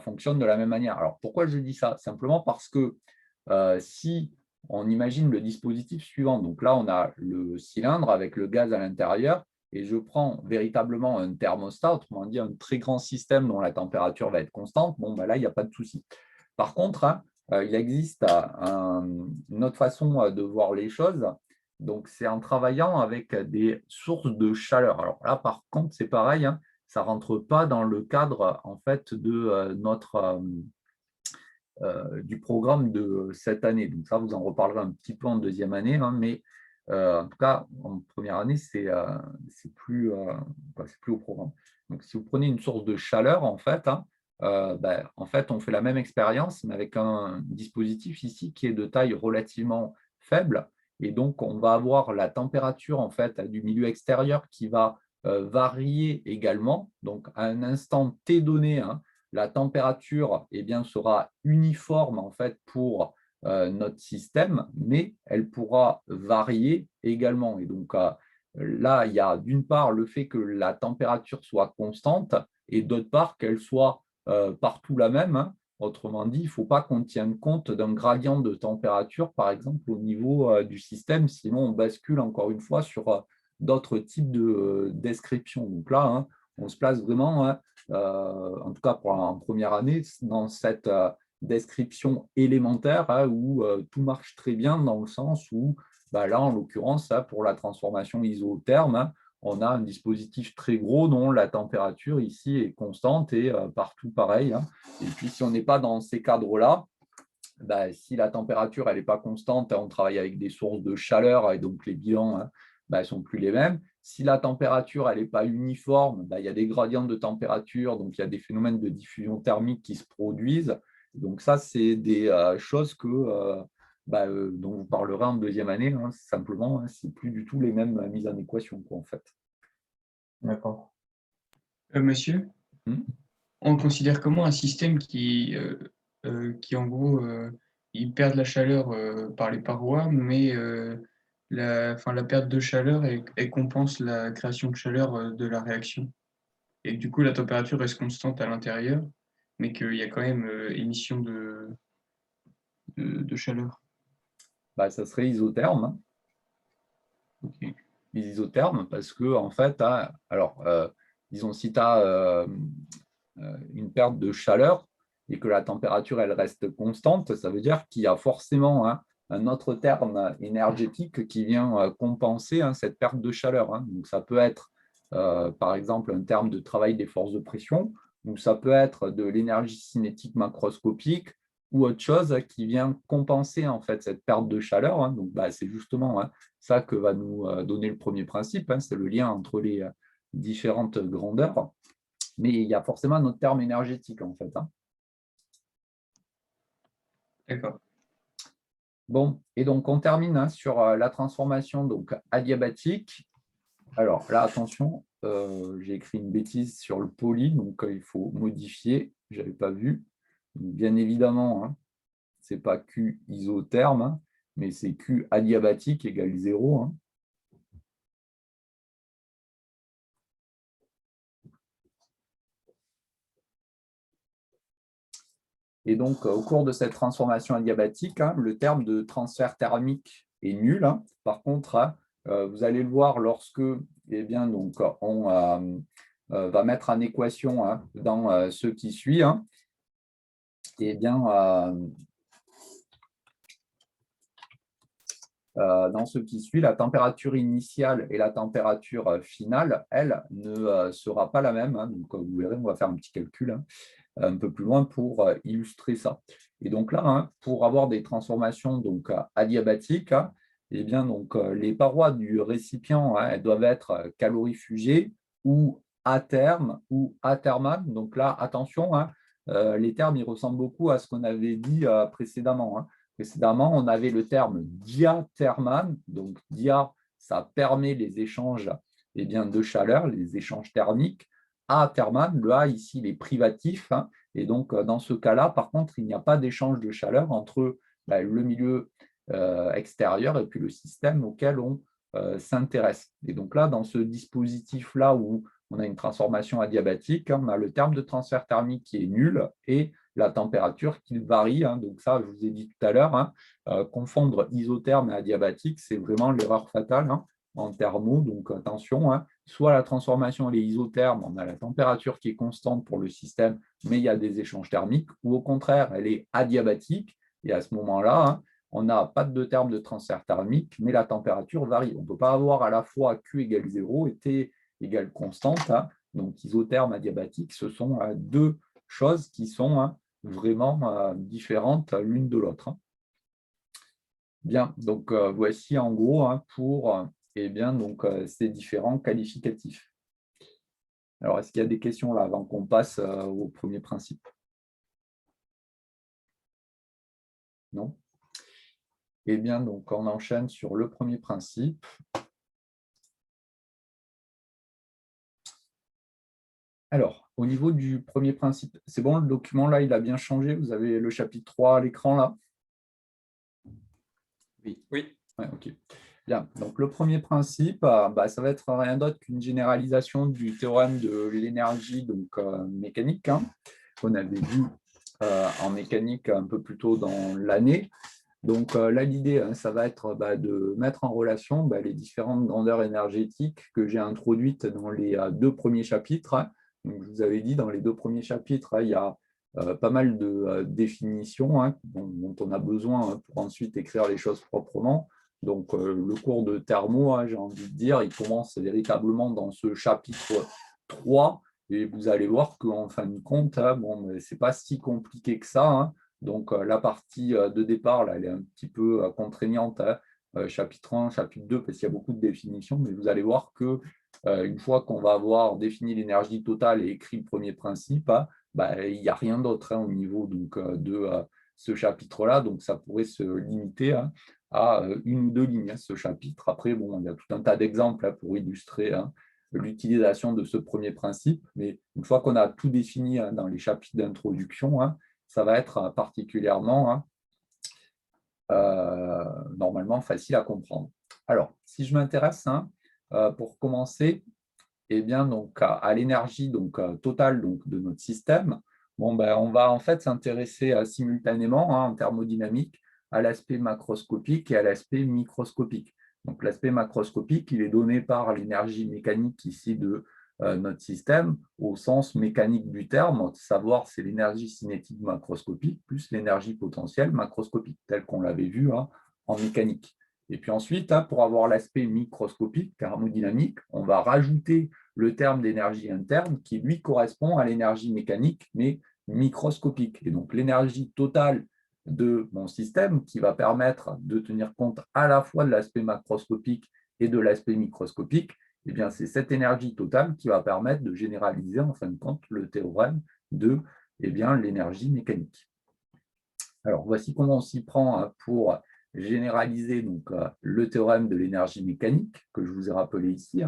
fonctionne de la même manière. Alors, pourquoi je dis ça? Simplement parce que si on imagine le dispositif suivant, donc là, on a le cylindre avec le gaz à l'intérieur, et je prends véritablement un thermostat, autrement dit un très grand système dont la température va être constante, bon, ben là, il n'y a pas de souci. Par contre, il existe une autre façon de voir les choses. Donc, c'est en travaillant avec des sources de chaleur. Alors là, par contre, c'est pareil, hein, ça ne rentre pas dans le cadre en fait, de du programme de cette année. Donc ça, vous en reparlerez un petit peu en deuxième année, hein, mais en tout cas, en première année, c'est plus au programme. Donc, si vous prenez une source de chaleur, en fait, hein, en fait, on fait la même expérience, mais avec un dispositif ici qui est de taille relativement faible. Et donc, on va avoir la température en fait, du milieu extérieur qui va varier également. Donc, à un instant T donné, hein, la température sera uniforme en fait, pour notre système, mais elle pourra varier également. Et donc, là, il y a d'une part le fait que la température soit constante et d'autre part qu'elle soit partout la même, hein. Autrement dit, il ne faut pas qu'on tienne compte d'un gradient de température, par exemple, au niveau du système, sinon on bascule encore une fois sur d'autres types de descriptions. Donc là, hein, on se place vraiment, hein, en tout cas en première année, dans cette description élémentaire hein, où tout marche très bien dans le sens où, là, en l'occurrence, pour la transformation isotherme, hein, on a un dispositif très gros dont la température ici est constante et partout pareil, hein. Et puis, si on n'est pas dans ces cadres-là, si la température n'est pas constante, on travaille avec des sources de chaleur et donc les bilans ne sont plus les mêmes. Si la température n'est pas uniforme, il y a des gradients de température, donc il y a des phénomènes de diffusion thermique qui se produisent. Donc ça, c'est des choses que, dont vous parlerez en deuxième année. Hein, simplement, hein, ce n'est plus du tout les mêmes mises en équation, quoi, en fait. D'accord. Monsieur, on considère comment un système qui en gros, il perd de la chaleur par les parois, mais la perte de chaleur, elle compense la création de chaleur de la réaction. Et du coup, la température reste constante à l'intérieur, mais qu'il y a quand même émission de chaleur. Ça serait isotherme. Hein. Okay. Les isothermes, parce que, en fait, alors, disons, si tu as une perte de chaleur et que la température, elle reste constante, ça veut dire qu'il y a forcément un autre terme énergétique qui vient compenser cette perte de chaleur. Hein. Donc, ça peut être, par exemple, un terme de travail des forces de pression, ou ça peut être de l'énergie cinétique macroscopique, ou autre chose qui vient compenser en fait cette perte de chaleur. Hein. Donc, c'est justement ça que va nous donner le premier principe, hein, c'est le lien entre les différentes grandeurs. Mais il y a forcément notre terme énergétique en fait. Hein. D'accord. Bon, et donc on termine sur la transformation donc adiabatique. Alors là, attention, j'ai écrit une bêtise sur le poly, donc il faut modifier, je n'avais pas vu. Donc, bien évidemment, hein, ce n'est pas Q isotherme, hein, mais c'est Q adiabatique égale 0. Hein. Et donc, au cours de cette transformation adiabatique, hein, le terme de transfert thermique est nul. Hein. Par contre, vous allez le voir lorsque donc, on va mettre en équation hein, dans ce qui suit. Hein, dans ce qui suit, la température initiale et la température finale, elle, ne sera pas la même. Hein. Donc, vous verrez, on va faire un petit calcul hein, un peu plus loin pour illustrer ça. Et donc là, hein, pour avoir des transformations donc, adiabatiques, hein, donc, les parois du récipient hein, elles doivent être calorifugées ou athermes ou athermales. Donc là, attention, hein, les termes ils ressemblent beaucoup à ce qu'on avait dit précédemment. Hein. Précédemment, on avait le terme diathermane. Donc, dia, ça permet les échanges de chaleur, les échanges thermiques. Athermane, le A ici, il est privatif. Hein, Et donc, dans ce cas-là, par contre, il n'y a pas d'échange de chaleur entre le milieu extérieur et puis le système auquel on s'intéresse. Et donc là, dans ce dispositif-là où on a une transformation adiabatique, on a le terme de transfert thermique qui est nul et la température qui varie. Donc ça, je vous ai dit tout à l'heure, confondre isotherme et adiabatique, c'est vraiment l'erreur fatale en thermo. Donc attention, soit la transformation elle est isotherme, on a la température qui est constante pour le système, mais il y a des échanges thermiques, ou au contraire, elle est adiabatique, et à ce moment-là, on n'a pas de terme de transfert thermique, mais la température varie. On ne peut pas avoir à la fois Q égale 0 et T égale constante. Donc isotherme, adiabatique, ce sont deux choses qui sont vraiment différentes l'une de l'autre. Bien, donc voici en gros pour ces différents qualificatifs. Alors, est-ce qu'il y a des questions là avant qu'on passe au premier principe? Non? Eh bien, donc on enchaîne sur le premier principe. Alors, au niveau du premier principe, c'est bon, le document là, il a bien changé. Vous avez le chapitre 3 à l'écran là? Oui. Oui. Ouais, ok. Bien. Donc, le premier principe, ça va être rien d'autre qu'une généralisation du théorème de l'énergie mécanique qu'on avait vu en mécanique un peu plus tôt dans l'année. Donc là, l'idée, ça va être de mettre en relation les différentes grandeurs énergétiques que j'ai introduites dans les deux premiers chapitres. Donc, je vous avais dit, dans les deux premiers chapitres, il y a pas mal de définitions dont on a besoin pour ensuite écrire les choses proprement. Donc, le cours de thermo, j'ai envie de dire, il commence véritablement dans ce chapitre 3. Et vous allez voir qu'en fin de compte, ce n'est pas si compliqué que ça. Donc, la partie de départ, là, elle est un petit peu contraignante, chapitre 1, chapitre 2, parce qu'il y a beaucoup de définitions, mais vous allez voir qu'une fois qu'on va avoir défini l'énergie totale et écrit le premier principe, il n'y a rien d'autre au niveau de ce chapitre-là, donc ça pourrait se limiter à une ou deux lignes, ce chapitre. Après, il y a tout un tas d'exemples pour illustrer l'utilisation de ce premier principe, mais une fois qu'on a tout défini dans les chapitres d'introduction, ça va être particulièrement normalement facile à comprendre. Alors, si je m'intéresse pour commencer à l'énergie totale de notre système, on va en fait s'intéresser simultanément en thermodynamique à l'aspect macroscopique et à l'aspect microscopique. Donc l'aspect macroscopique, il est donné par l'énergie mécanique ici de notre système au sens mécanique du terme, savoir c'est l'énergie cinétique macroscopique plus l'énergie potentielle macroscopique, telle qu'on l'avait vu en mécanique. Et puis ensuite, pour avoir l'aspect microscopique, thermodynamique, on va rajouter le terme d'énergie interne qui, lui, correspond à l'énergie mécanique, mais microscopique. Et donc, l'énergie totale de mon système qui va permettre de tenir compte à la fois de l'aspect macroscopique et de l'aspect microscopique, eh bien, c'est cette énergie totale qui va permettre de généraliser, en fin de compte, le théorème de l'énergie mécanique. Alors, voici comment on s'y prend pour généraliser le théorème de l'énergie mécanique, que je vous ai rappelé ici.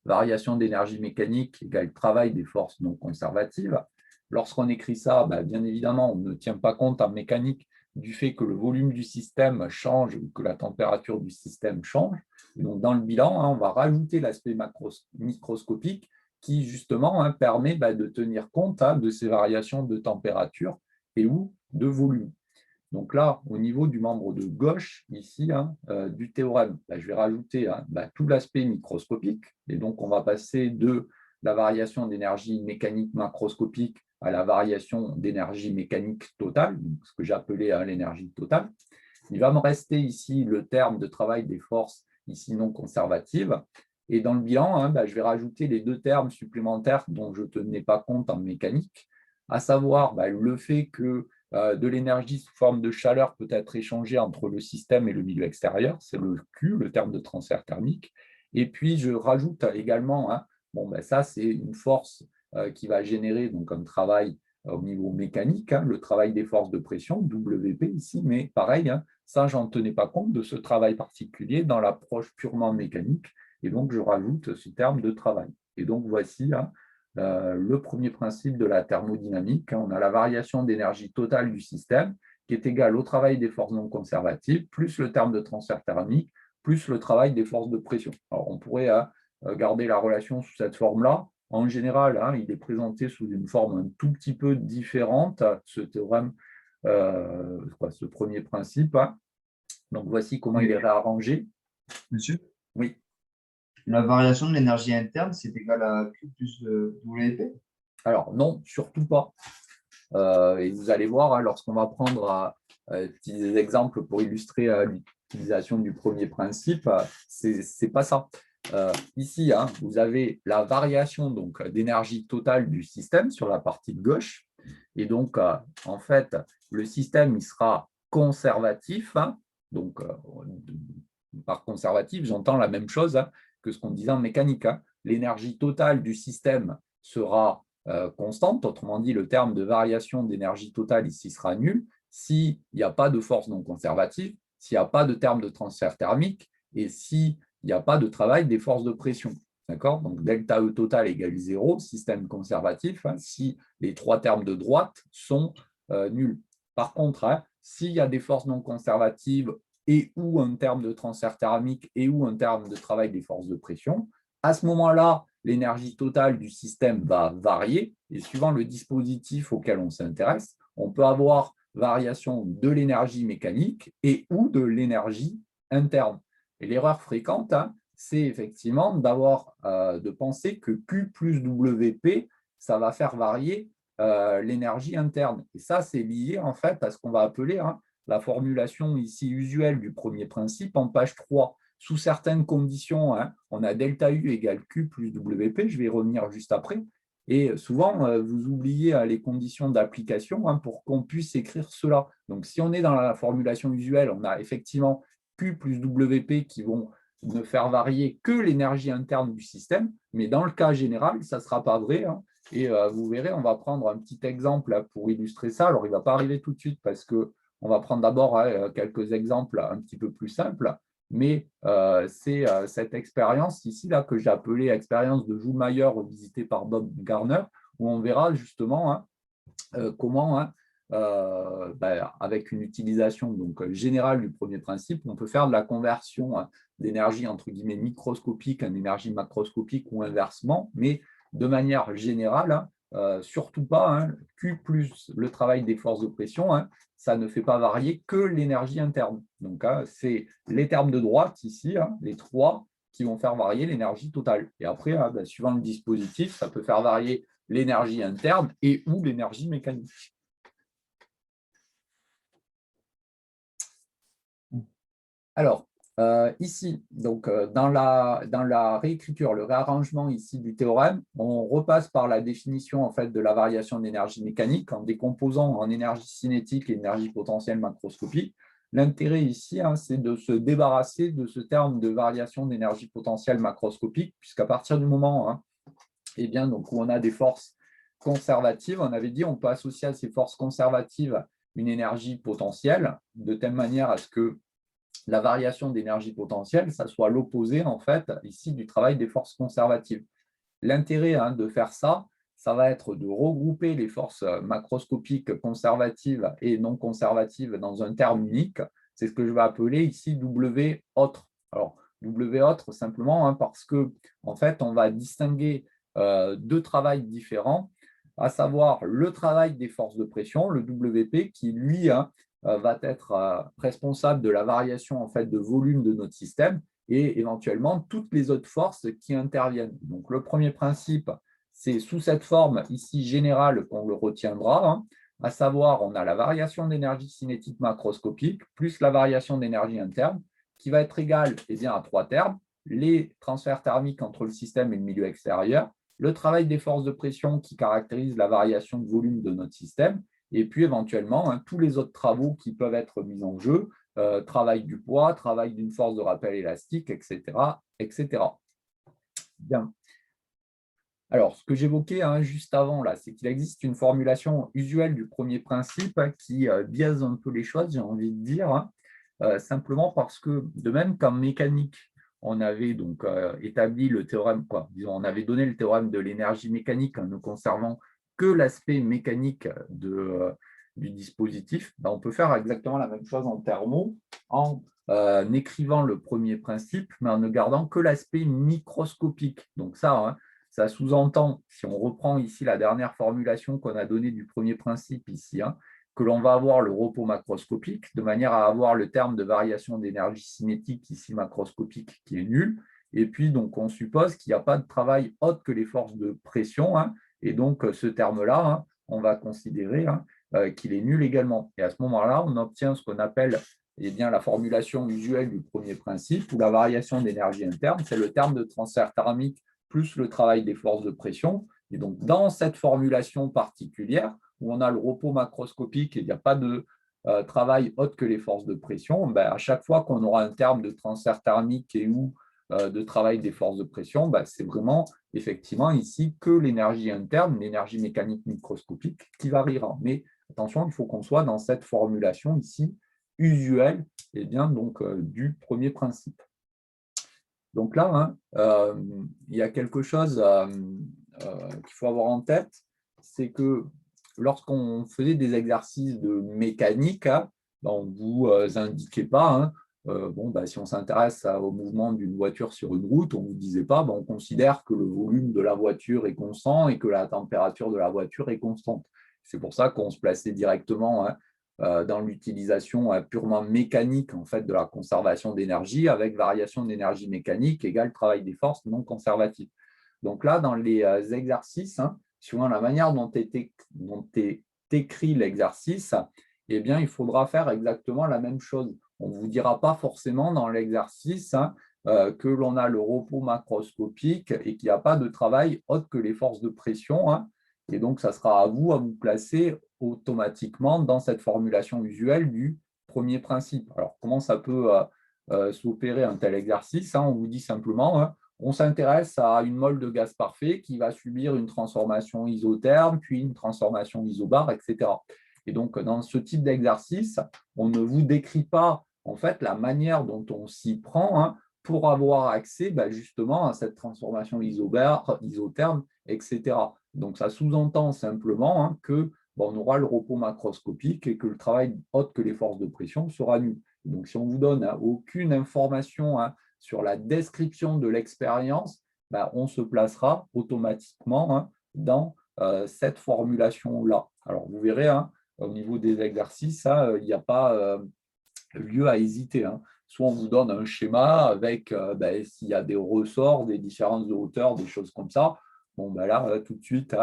Variation d'énergie mécanique égale travail des forces non conservatives. Lorsqu'on écrit ça, bien évidemment, on ne tient pas compte en mécanique du fait que le volume du système change ou que la température du système change. Et donc, dans le bilan, on va rajouter l'aspect microscopique qui, justement, permet de tenir compte de ces variations de température et ou de volume. Donc là, au niveau du membre de gauche, ici, du théorème, je vais rajouter tout l'aspect microscopique. Et donc, on va passer de la variation d'énergie mécanique macroscopique à la variation d'énergie mécanique totale, ce que j'ai appelé l'énergie totale. Il va me rester ici le terme de travail des forces, ici non conservatives. Et dans le bilan, je vais rajouter les deux termes supplémentaires dont je ne tenais pas compte en mécanique, à savoir le fait que de l'énergie sous forme de chaleur peut être échangée entre le système et le milieu extérieur, c'est le Q, le terme de transfert thermique. Et puis, je rajoute également, ça c'est une force qui va générer un travail au niveau mécanique, le travail des forces de pression, WP ici, mais pareil, ça, j'en tenais pas compte de ce travail particulier dans l'approche purement mécanique, et donc je rajoute ce terme de travail. Et donc, voici le premier principe de la thermodynamique. On a la variation d'énergie totale du système qui est égale au travail des forces non conservatives, plus le terme de transfert thermique, plus le travail des forces de pression. Alors, on pourrait garder la relation sous cette forme-là. En général, il est présenté sous une forme un tout petit peu différente, ce théorème, ce premier principe. Donc, voici comment il est réarrangé. Monsieur, Oui. la variation de l'énergie interne, c'est égal à Q plus WP? Alors, non, surtout pas. Et vous allez voir, lorsqu'on va prendre des petits exemples pour illustrer l'utilisation du premier principe, c'est pas ça. Ici, vous avez la variation d'énergie totale du système sur la partie de gauche. Et donc, en fait, le système il sera conservatif. Donc, par conservatif, j'entends la même chose que ce qu'on disait en mécanique. L'énergie totale du système sera constante, autrement dit, le terme de variation d'énergie totale ici sera nul s'il n'y a pas de force non conservative, s'il n'y a pas de terme de transfert thermique et s'il n'y a pas de travail des forces de pression. D'accord? Donc, delta E total égale 0, système conservatif, si les trois termes de droite sont nuls. Par contre, s'il y a des forces non conservatives et ou un terme de transfert thermique et ou un terme de travail des forces de pression, à ce moment-là, l'énergie totale du système va varier et suivant le dispositif auquel on s'intéresse, on peut avoir variation de l'énergie mécanique et ou de l'énergie interne. Et l'erreur fréquente, c'est effectivement de penser que Q plus WP, ça va faire varier l'énergie interne. Et ça, c'est lié en fait à ce qu'on va appeler la formulation ici usuelle du premier principe en page 3. Sous certaines conditions, on a delta U égale Q plus WP, je vais y revenir juste après. Et souvent, vous oubliez les conditions d'application pour qu'on puisse écrire cela. Donc, si on est dans la formulation usuelle, on a effectivement Q plus WP qui vont ne faire varier que l'énergie interne du système, mais dans le cas général, ça ne sera pas vrai. Et vous verrez, on va prendre un petit exemple pour illustrer ça. Alors, il ne va pas arriver tout de suite parce qu'on va prendre d'abord quelques exemples un petit peu plus simples. Mais c'est cette expérience ici là, que j'ai appelée expérience de Joule-Mayer visitée par Bob Garner, où on verra justement comment, avec une utilisation générale du premier principe, on peut faire de la conversion d'énergie entre guillemets microscopique en énergie macroscopique ou inversement, mais de manière générale, surtout pas Q plus le travail des forces de pression, ça ne fait pas varier que l'énergie interne. Donc, c'est les termes de droite ici, les trois, qui vont faire varier l'énergie totale. Et après, suivant le dispositif, ça peut faire varier l'énergie interne et ou l'énergie mécanique. Alors, ici, donc, dans la réécriture, le réarrangement ici du théorème, on repasse par la définition en fait, de la variation d'énergie mécanique en décomposant en énergie cinétique et énergie potentielle macroscopique. L'intérêt ici, c'est de se débarrasser de ce terme de variation d'énergie potentielle macroscopique, puisqu'à partir du moment donc, où on a des forces conservatives, on avait dit on peut associer à ces forces conservatives une énergie potentielle, de telle manière à ce que la variation d'énergie potentielle, ça soit l'opposé, en fait, ici, du travail des forces conservatives. L'intérêt de faire ça, ça va être de regrouper les forces macroscopiques conservatives et non conservatives dans un terme unique. C'est ce que je vais appeler ici W autre. Alors, W autre, simplement parce que, en fait, on va distinguer deux travails différents, à savoir le travail des forces de pression, le WP, qui, lui, va être responsable de la variation en fait, de volume de notre système et éventuellement toutes les autres forces qui interviennent. Donc, le premier principe, c'est sous cette forme ici générale qu'on le retiendra, à savoir, on a la variation d'énergie cinétique macroscopique plus la variation d'énergie interne qui va être égale à trois termes, les transferts thermiques entre le système et le milieu extérieur, le travail des forces de pression qui caractérise la variation de volume de notre système, et puis éventuellement tous les autres travaux qui peuvent être mis en jeu, travail du poids, travail d'une force de rappel élastique, etc. etc. Bien. Alors, ce que j'évoquais juste avant, là, c'est qu'il existe une formulation usuelle du premier principe qui biaise un peu les choses, j'ai envie de dire, simplement parce que, de même qu'en mécanique, on avait donc établi le théorème, disons, on avait donné le théorème de l'énergie mécanique en ne conservant que l'aspect mécanique du dispositif, ben, on peut faire exactement la même chose en thermo en écrivant le premier principe, mais en ne gardant que l'aspect microscopique. Donc ça, ça sous-entend, si on reprend ici la dernière formulation qu'on a donnée du premier principe ici, que l'on va avoir le repos macroscopique, de manière à avoir le terme de variation d'énergie cinétique, ici macroscopique, qui est nul. Et puis, donc, on suppose qu'il n'y a pas de travail autre que les forces de pression. Et donc, ce terme-là, on va considérer qu'il est nul également. Et à ce moment-là, on obtient ce qu'on appelle la formulation usuelle du premier principe, où la variation d'énergie interne, c'est le terme de transfert thermique plus le travail des forces de pression. Et donc, dans cette formulation particulière, où on a le repos macroscopique et il n'y a pas de travail autre que les forces de pression, ben, à chaque fois qu'on aura un terme de transfert thermique et ou de travail des forces de pression, ben, c'est vraiment effectivement ici que l'énergie interne, l'énergie mécanique microscopique qui variera. Mais attention, il faut qu'on soit dans cette formulation ici usuelle donc, du premier principe. Donc là, il y a quelque chose qu'il faut avoir en tête, c'est que lorsqu'on faisait des exercices de mécanique, on ne vous indiquait pas, si on s'intéresse au mouvement d'une voiture sur une route, on ne vous disait pas, on considère que le volume de la voiture est constant et que la température de la voiture est constante. C'est pour ça qu'on se plaçait directement dans l'utilisation purement mécanique en fait, de la conservation d'énergie, avec variation d'énergie mécanique égale travail des forces non conservatif. Donc là, dans les exercices, suivant la manière dont est écrit l'exercice, eh bien, il faudra faire exactement la même chose. On ne vous dira pas forcément dans l'exercice que l'on a le repos macroscopique et qu'il n'y a pas de travail autre que les forces de pression. Et donc, ça sera à vous placer automatiquement dans cette formulation usuelle du premier principe. Alors, comment ça peut s'opérer un tel exercice? On vous dit simplement, on s'intéresse à une mole de gaz parfait qui va subir une transformation isotherme, puis une transformation isobare, etc. Et donc, dans ce type d'exercice, on ne vous décrit pas en fait la manière dont on s'y prend pour avoir accès justement à cette transformation isobare, isotherme, etc. Donc, ça sous-entend simplement que on aura le repos macroscopique et que le travail autre que les forces de pression sera nul. Donc, si on ne vous donne aucune information sur la description de l'expérience, on se placera automatiquement dans cette formulation-là. Alors, vous verrez, au niveau des exercices, il n'y a pas lieu à hésiter. Soit on vous donne un schéma avec s'il y a des ressorts, des différences de hauteur, des choses comme ça. Bon, là, tout de suite,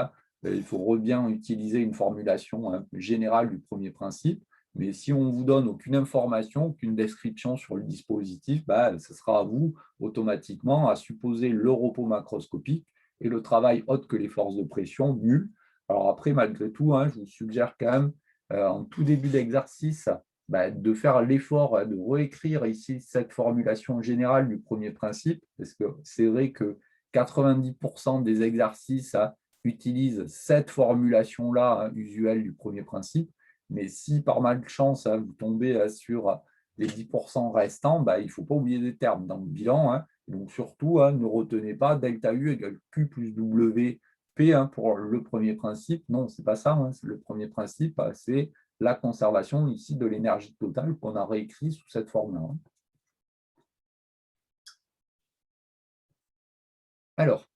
il faut bien utiliser une formulation générale du premier principe. Mais si on ne vous donne aucune information, aucune description sur le dispositif, ce sera à vous automatiquement à supposer le repos macroscopique et le travail autre que les forces de pression nul. Alors après, malgré tout, je vous suggère quand même, en tout début d'exercice, de faire l'effort de réécrire ici cette formulation générale du premier principe, parce que c'est vrai que 90% des exercices utilisent cette formulation-là usuelle du premier principe, mais si par malchance vous tombez sur les 10% restants, il ne faut pas oublier des termes dans le bilan. Donc surtout, ne retenez pas delta U égale Q plus WP pour le premier principe. Non, ce n'est pas ça. Le premier principe, c'est la conservation ici de l'énergie totale qu'on a réécrit sous cette forme-là. Alors,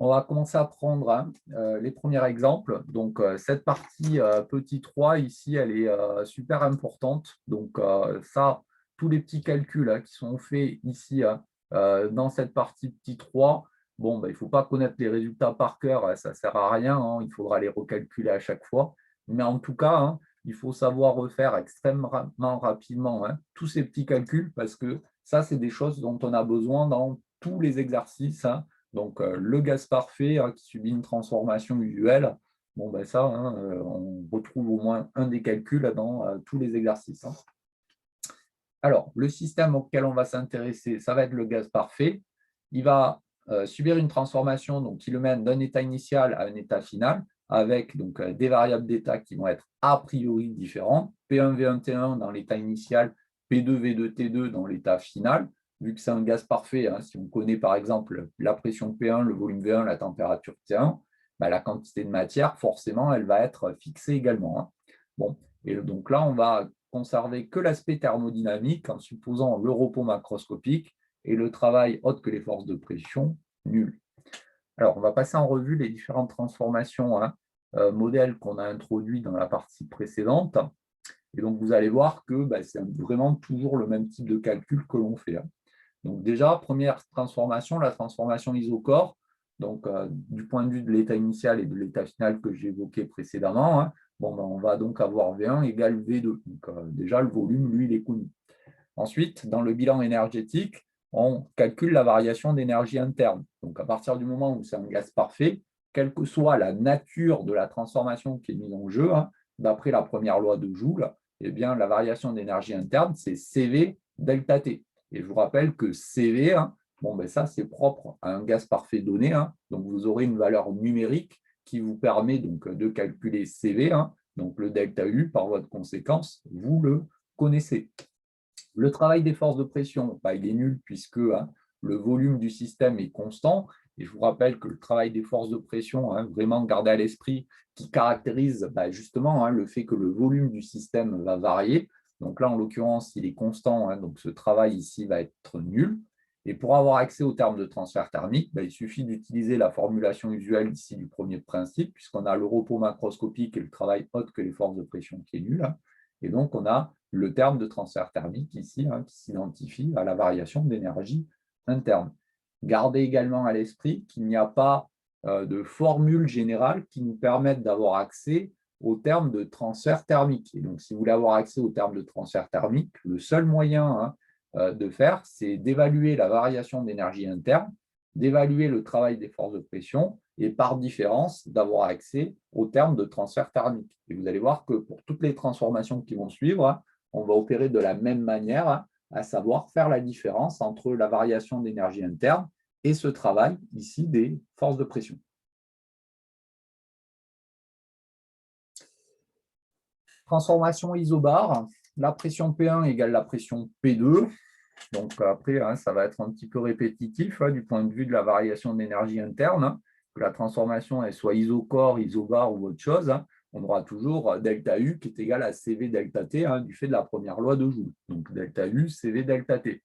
on va commencer à prendre les premiers exemples. Donc, cette partie petit 3 ici, elle est super importante. Donc, ça, tous les petits calculs qui sont faits ici dans cette partie petit 3, il ne faut pas connaître les résultats par cœur, ça ne sert à rien, il faudra les recalculer à chaque fois. Mais en tout cas, il faut savoir refaire extrêmement rapidement tous ces petits calculs parce que ça, c'est des choses dont on a besoin dans tous les exercices. Donc, le gaz parfait qui subit une transformation usuelle, ça, on retrouve au moins un des calculs dans tous les exercices. Alors, le système auquel on va s'intéresser, ça va être le gaz parfait. Il va subir une transformation qui le mène d'un état initial à un état final, avec des variables d'état qui vont être a priori différentes, P1, V1, T1 dans l'état initial, P2, V2, T2 dans l'état final. vu que c'est un gaz parfait, hein, si on connaît par exemple la pression P1, le volume V1, la température T1, bah, la quantité de matière, forcément, elle va être fixée également, hein. Bon, et donc là, on va conserver que l'aspect thermodynamique en supposant le repos macroscopique et le travail autre que les forces de pression nul. Alors, on va passer en revue les différentes transformations, hein, modèles qu'on a introduits dans la partie précédente. Et donc, vous allez voir que bah, c'est vraiment toujours le même type de calcul que l'on fait, hein. Donc déjà, première transformation, la transformation isochore. Donc, du point de vue de l'état initial et de l'état final que j'ai évoqué précédemment, hein, bon, ben, on va donc avoir V1 égale V2. Donc, déjà, le volume, lui, il est connu. Ensuite, dans le bilan énergétique, on calcule la variation d'énergie interne. Donc, à partir du moment où c'est un gaz parfait, quelle que soit la nature de la transformation qui est mise en jeu, hein, d'après la première loi de Joule, eh bien, la variation d'énergie interne, c'est CV delta T. Et je vous rappelle que CV, hein, bon, ben ça, c'est propre à un gaz parfait donné, hein. Donc, vous aurez une valeur numérique qui vous permet donc, de calculer CV, hein, donc le delta U, par voie de conséquence, vous le connaissez. Le travail des forces de pression, bah, il est nul puisque hein, le volume du système est constant. Et je vous rappelle que le travail des forces de pression, hein, vraiment garder à l'esprit, qui caractérise bah, justement hein, le fait que le volume du système va varier. Donc là, en l'occurrence, il est constant, hein, donc ce travail ici va être nul. Et pour avoir accès au terme de transfert thermique, bah, il suffit d'utiliser la formulation usuelle ici du premier principe, puisqu'on a le repos macroscopique et le travail autre que les forces de pression qui est nul, hein. Et donc, on a le terme de transfert thermique ici, hein, qui s'identifie à la variation d'énergie interne. Gardez également à l'esprit qu'il n'y a pas de formule générale qui nous permette d'avoir accès au terme de transfert thermique. Et donc, si vous voulez avoir accès au terme de transfert thermique, le seul moyen de faire, c'est d'évaluer la variation d'énergie interne, d'évaluer le travail des forces de pression et par différence, d'avoir accès au terme de transfert thermique. Et vous allez voir que pour toutes les transformations qui vont suivre, on va opérer de la même manière, à savoir faire la différence entre la variation d'énergie interne et ce travail ici des forces de pression. Transformation isobar, la pression P1 égale la pression P2. Donc après, hein, ça va être un petit peu répétitif hein, du point de vue de la variation d'énergie interne, hein, que la transformation elle soit isochore, isobar ou autre chose, hein, on aura toujours delta U qui est égal à CV delta T hein, du fait de la première loi de Joule. Donc delta U, CV delta T.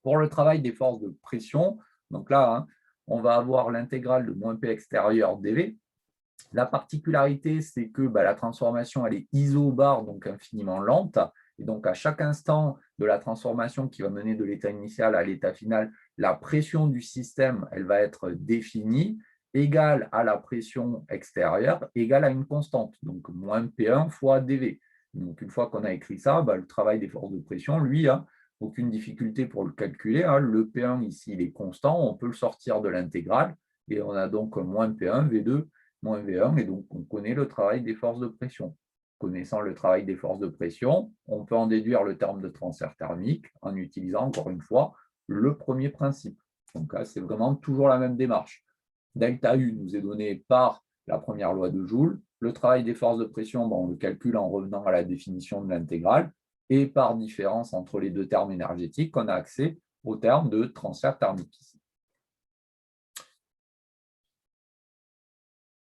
Pour le travail des forces de pression, donc là, hein, on va avoir l'intégrale de moins P extérieur dV. La particularité, c'est que bah, la transformation, elle est isobar, donc infiniment lente. Et donc, à chaque instant de la transformation qui va mener de l'état initial à l'état final, la pression du système, elle va être définie, égale à la pression extérieure, égale à une constante, donc moins P1 fois dV. Donc, une fois qu'on a écrit ça, bah, le travail des forces de pression, lui, hein, aucune difficulté pour le calculer, hein. Le P1 ici, il est constant, on peut le sortir de l'intégrale, et on a donc moins P1, V2, moins V1, et donc on connaît le travail des forces de pression. Connaissant le travail des forces de pression, on peut en déduire le terme de transfert thermique en utilisant encore une fois le premier principe. Donc là, c'est vraiment toujours la même démarche. Delta U nous est donné par la première loi de Joule. Le travail des forces de pression, on le calcule en revenant à la définition de l'intégrale. Et par différence entre les deux termes énergétiques, on a accès au terme de transfert thermique.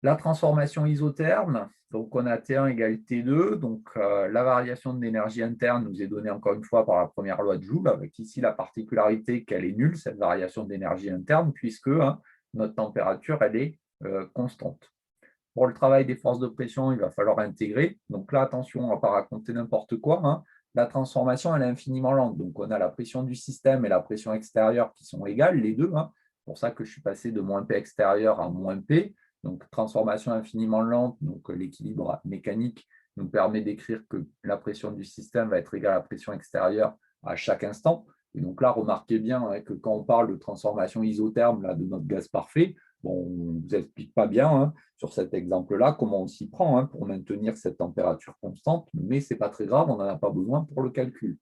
La transformation isotherme, donc on a T1 égale T2, donc la variation de l'énergie interne nous est donnée encore une fois par la première loi de Joule, avec ici la particularité qu'elle est nulle, cette variation d'énergie interne, puisque hein, notre température, elle est constante. Pour le travail des forces de pression, il va falloir intégrer. Donc là, attention, on ne va pas raconter n'importe quoi, hein. La transformation, elle est infiniment lente. Donc on a la pression du système et la pression extérieure qui sont égales, les deux, hein. C'est pour ça que je suis passé de moins P extérieur à moins P. Donc, transformation infiniment lente, donc l'équilibre mécanique nous permet d'écrire que la pression du système va être égale à la pression extérieure à chaque instant. Et donc là, remarquez bien hein, que quand on parle de transformation isotherme là, de notre gaz parfait, bon, on ne vous explique pas bien hein, sur cet exemple-là comment on s'y prend hein, pour maintenir cette température constante, mais ce n'est pas très grave, on n'en a pas besoin pour le calcul.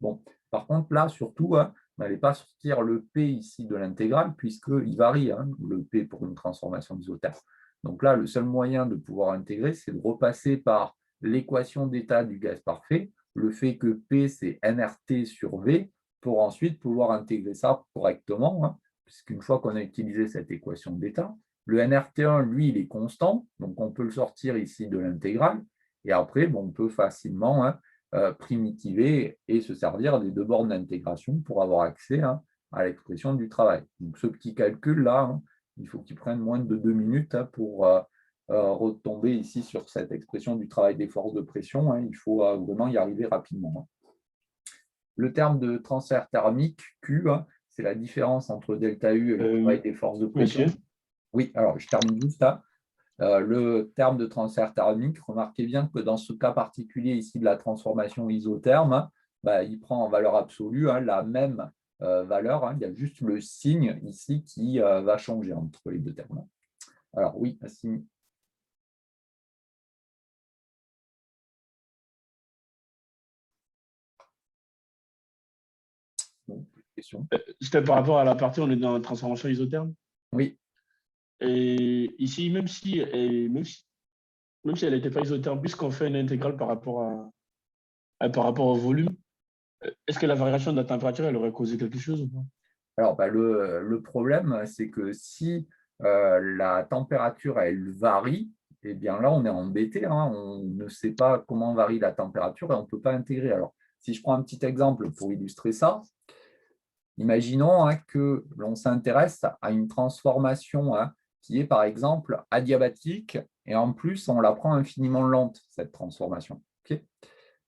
Bon, par contre, là, surtout, hein, on n'allait pas sortir le P ici de l'intégrale, puisqu'il varie, hein, le P pour une transformation isotherme. Donc là, le seul moyen de pouvoir intégrer, c'est de repasser par l'équation d'état du gaz parfait, le fait que P, c'est nRT sur V, pour ensuite pouvoir intégrer ça correctement, hein, puisqu'une fois qu'on a utilisé cette équation d'état, le nRT1, lui, il est constant, donc on peut le sortir ici de l'intégrale, et après, bon, on peut facilement, hein, primitiver et se servir des deux bornes d'intégration pour avoir accès, hein, à l'expression du travail. Donc ce petit calcul-là, hein, il faut qu'il prenne moins de 2 minutes, hein, pour retomber ici sur cette expression du travail des forces de pression, hein. Il faut vraiment y arriver rapidement, hein. Le terme de transfert thermique, Q, hein, c'est la différence entre ΔU et le travail des forces de pression. Monsieur, Oui, alors je termine juste là. Le terme de transfert thermique, remarquez bien que dans ce cas particulier ici de la transformation isotherme, hein, bah, il prend en valeur absolue, hein, la même valeur, hein. Il y a juste le signe ici qui va changer entre les deux termes. Alors oui, Assimi. Bon, question. c'était par rapport à la partie, on est dans la transformation isotherme. Oui. Et ici, même si elle n'était pas isotherme, puisqu'on fait une intégrale par rapport au volume, est-ce que la variation de la température, elle aurait causé quelque chose ou pas? Alors, bah, le problème, c'est que si la température, elle varie, eh bien là, on est embêté, hein. On ne sait pas comment varie la température et on ne peut pas intégrer. Alors, si je prends un petit exemple pour illustrer ça, imaginons, hein, que l'on s'intéresse à une transformation, hein, qui est par exemple adiabatique et en plus, on la prend infiniment lente, cette transformation. Okay.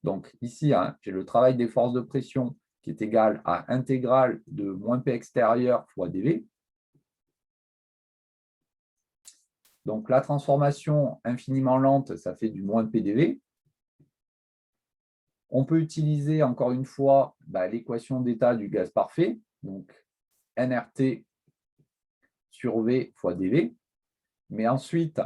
Donc ici, hein, j'ai le travail des forces de pression qui est égal à intégrale de moins P extérieur fois dV. Donc la transformation infiniment lente, ça fait du moins PdV. On peut utiliser encore une fois l'équation d'état du gaz parfait, donc nRT sur V fois dV. Mais ensuite,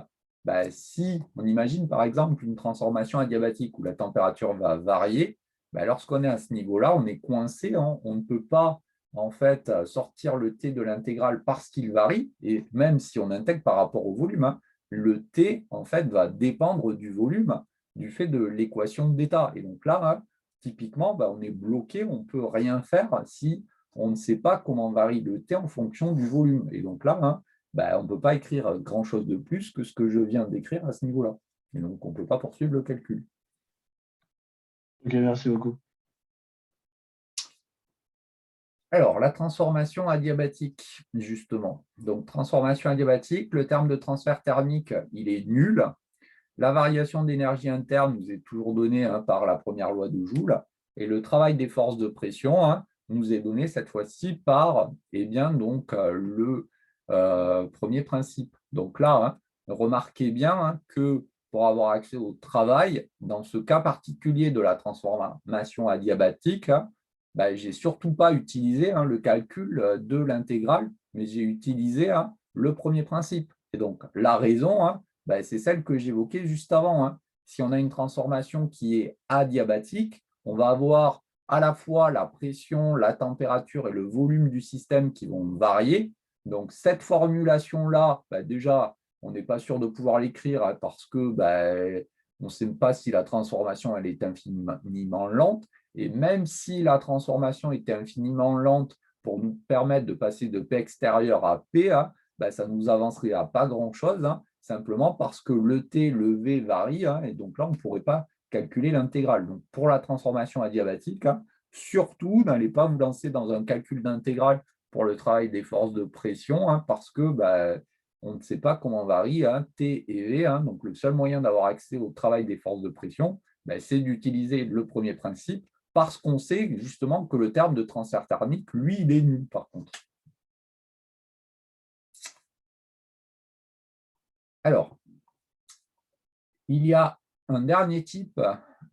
si on imagine par exemple une transformation adiabatique où la température va varier, lorsqu'on est à ce niveau-là, on est coincé, hein, on ne peut pas en fait sortir le T de l'intégrale parce qu'il varie, et même si on intègre par rapport au volume, hein, le T en fait va dépendre du volume du fait de l'équation d'état. Et donc là, hein, typiquement, on est bloqué, on ne peut rien faire si on ne sait pas comment varie le T en fonction du volume. Et donc là, hein, on ne peut pas écrire grand-chose de plus que ce que je viens d'écrire à ce niveau-là. Et donc, on ne peut pas poursuivre le calcul. Ok, merci beaucoup. Alors, la transformation adiabatique, justement. Donc, transformation adiabatique, le terme de transfert thermique, il est nul. La variation d'énergie interne nous est toujours donnée, hein, par la première loi de Joule. Et le travail des forces de pression, hein, nous est donné cette fois-ci par le premier principe. Donc là, hein, remarquez bien, hein, que pour avoir accès au travail, dans ce cas particulier de la transformation adiabatique, hein, je n'ai surtout pas utilisé, hein, le calcul de l'intégrale, mais j'ai utilisé, hein, le premier principe. Et donc, la raison, hein, c'est celle que j'évoquais juste avant, hein. Si on a une transformation qui est adiabatique, on va avoir à la fois la pression, la température et le volume du système qui vont varier. Donc, cette formulation-là, déjà, on n'est pas sûr de pouvoir l'écrire, hein, parce que on ne sait pas si la transformation elle est infiniment lente. Et même si la transformation était infiniment lente pour nous permettre de passer de P extérieur à P, hein, ça ne nous avancerait à pas grand-chose, hein, simplement parce que le T, le V varient, hein, et donc là, on ne pourrait pas calculer l'intégrale. Donc, pour la transformation adiabatique, hein, surtout, n'allez pas vous lancer dans un calcul d'intégrale pour le travail des forces de pression, hein, parce que on ne sait pas comment varient, hein, T et V. Hein, donc, le seul moyen d'avoir accès au travail des forces de pression, c'est d'utiliser le premier principe, parce qu'on sait justement que le terme de transfert thermique, lui, il est nul par contre. Alors, il y a un dernier type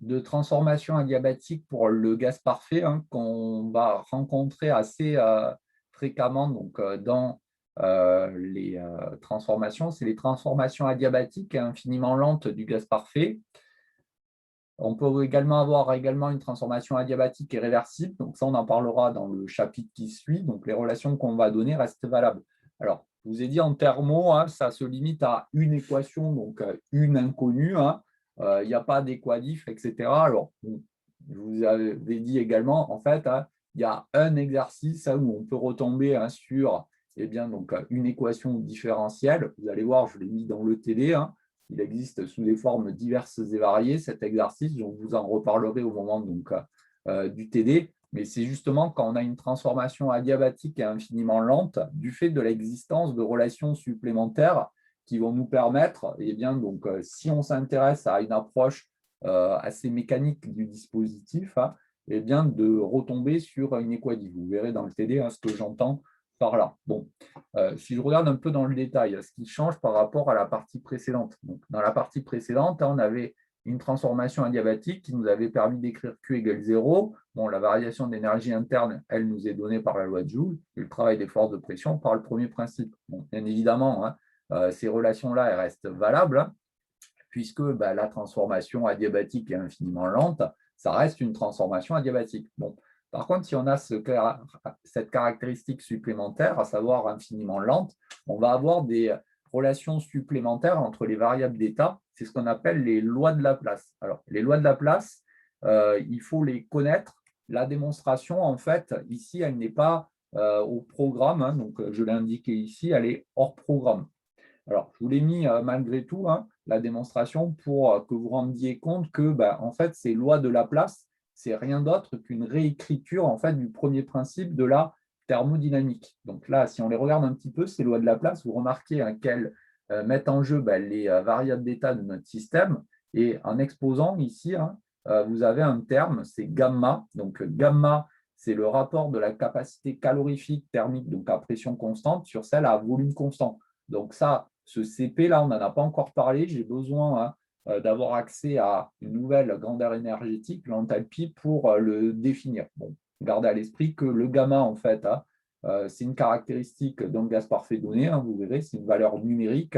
de transformation adiabatique pour le gaz parfait, hein, qu'on va rencontrer assez fréquemment dans les transformations. C'est les transformations adiabatiques infiniment lentes du gaz parfait. On peut également avoir une transformation adiabatique et réversible. Donc ça, on en parlera dans le chapitre qui suit. Donc les relations qu'on va donner restent valables. Alors, je vous ai dit en thermo, hein, ça se limite à une équation, donc une inconnue. Hein. Il n'y a pas d'équadif, etc. Alors, je vous avais dit également, en fait, hein, il y a un exercice où on peut retomber sur donc, une équation différentielle. Vous allez voir, je l'ai mis dans le TD. Il existe sous des formes diverses et variées cet exercice. Je vous en reparlerai au moment donc, du TD. Mais c'est justement quand on a une transformation adiabatique et infiniment lente du fait de l'existence de relations supplémentaires qui vont nous permettre, donc, si on s'intéresse à une approche assez mécanique du dispositif, de retomber sur une équation. Vous verrez dans le TD ce que j'entends par là. Bon, si je regarde un peu dans le détail, ce qui change par rapport à la partie précédente. Donc, dans la partie précédente, on avait une transformation adiabatique qui nous avait permis d'écrire Q égale 0. Bon, la variation d'énergie interne, elle nous est donnée par la loi de Joule, et le travail des forces de pression par le premier principe. Bon, bien évidemment, ces relations-là, elles restent valables, puisque la transformation adiabatique est infiniment lente, ça reste une transformation adiabatique. Bon. Par contre, si on a cette caractéristique supplémentaire, à savoir infiniment lente, on va avoir des relations supplémentaires entre les variables d'état. C'est ce qu'on appelle les lois de Laplace. Alors, les lois de Laplace, il faut les connaître. La démonstration, en fait, ici, elle n'est pas au programme. Donc, je l'ai indiqué ici, elle est hors programme. Alors, je vous l'ai mis malgré tout, la démonstration, pour que vous rendiez compte que, en fait, ces lois de Laplace, c'est rien d'autre qu'une réécriture en fait, du premier principe de la thermodynamique. Donc là, si on les regarde un petit peu, ces lois de Laplace, vous remarquez qu'elles mettent en jeu les variables d'état de notre système. Et en exposant ici, vous avez un terme, c'est gamma. Donc gamma, c'est le rapport de la capacité calorifique thermique, donc à pression constante, sur celle à volume constant. Donc ça, ce CP-là, on n'en a pas encore parlé. J'ai besoin d'avoir accès à une nouvelle grandeur énergétique, l'enthalpie, pour le définir. Bon, gardez à l'esprit que le gamma, en fait, c'est une caractéristique d'un gaz parfait donné. Vous verrez, c'est une valeur numérique.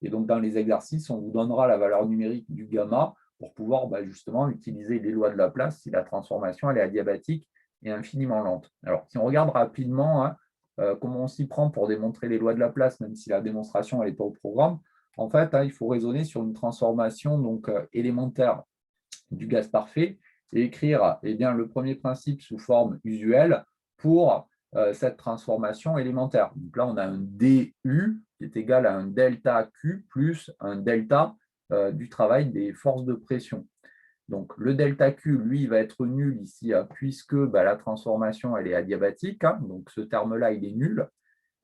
Et donc, dans les exercices, on vous donnera la valeur numérique du gamma pour pouvoir justement utiliser les lois de Laplace si la transformation elle est adiabatique et infiniment lente. Alors, si on regarde rapidement comment on s'y prend pour démontrer les lois de Laplace, même si la démonstration n'est pas au programme, en fait, il faut raisonner sur une transformation donc, élémentaire du gaz parfait et écrire le premier principe sous forme usuelle pour cette transformation élémentaire. Donc là, on a un DU qui est égal à un delta Q plus un delta du travail des forces de pression. Donc, le delta Q, lui, va être nul ici, puisque la transformation, elle est adiabatique. Donc, ce terme-là, il est nul.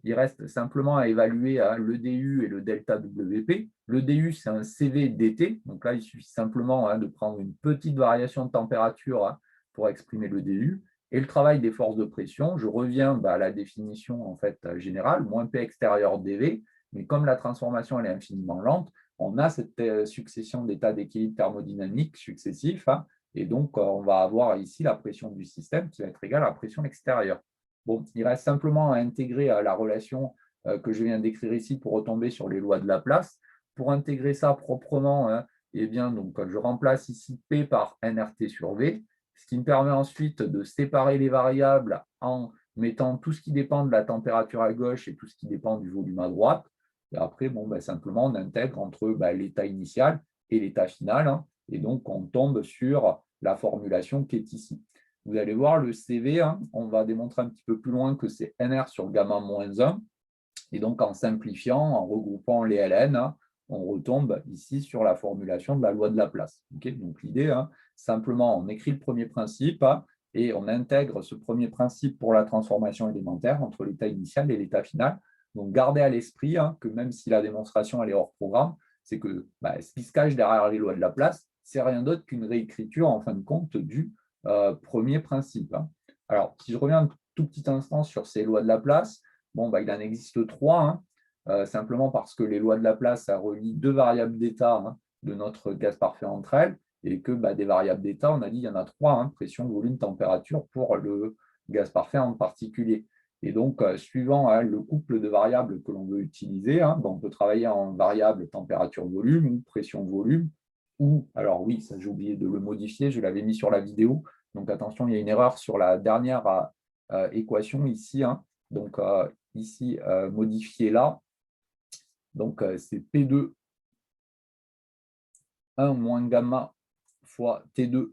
Il reste simplement à évaluer le DU et le delta WP. Le DU, c'est un CV dt. Donc là, il suffit simplement de prendre une petite variation de température pour exprimer le DU. Et le travail des forces de pression, je reviens à la définition en fait, générale, moins P extérieur dV. Mais comme la transformation elle est infiniment lente, on a cette succession d'états d'équilibre thermodynamique successifs. Et donc, on va avoir ici la pression du système qui va être égale à la pression extérieure. Bon, il reste simplement à intégrer la relation que je viens d'écrire ici pour retomber sur les lois de Laplace. Pour intégrer ça proprement, donc, je remplace ici P par nRT sur V, ce qui me permet ensuite de séparer les variables en mettant tout ce qui dépend de la température à gauche et tout ce qui dépend du volume à droite. Et après, simplement, on intègre entre l'état initial et l'état final. Et donc, on tombe sur la formulation qui est ici. Vous allez voir, le CV, on va démontrer un petit peu plus loin que c'est NR sur gamma moins 1. Et donc, en simplifiant, en regroupant les Ln, on retombe ici sur la formulation de la loi de Laplace. Okay, donc, l'idée, simplement, on écrit le premier principe et on intègre ce premier principe pour la transformation élémentaire entre l'état initial et l'état final. Donc, gardez à l'esprit que même si la démonstration elle est hors programme, c'est que ce qui se cache derrière les lois de Laplace, c'est rien d'autre qu'une réécriture, en fin de compte, du premier principe. Alors, si je reviens un tout petit instant sur ces lois de Laplace, il en existe trois, simplement parce que les lois de Laplace, ça relie deux variables d'état de notre gaz parfait entre elles, et que des variables d'état, on a dit il y en a trois, pression, volume, température, pour le gaz parfait en particulier. Et donc, suivant le couple de variables que l'on veut utiliser, on peut travailler en variable température-volume ou pression-volume, ou, alors oui, ça j'ai oublié de le modifier, je l'avais mis sur la vidéo, donc attention, il y a une erreur sur la dernière équation ici, donc ici, modifié là, donc c'est P2, 1 moins gamma fois T2,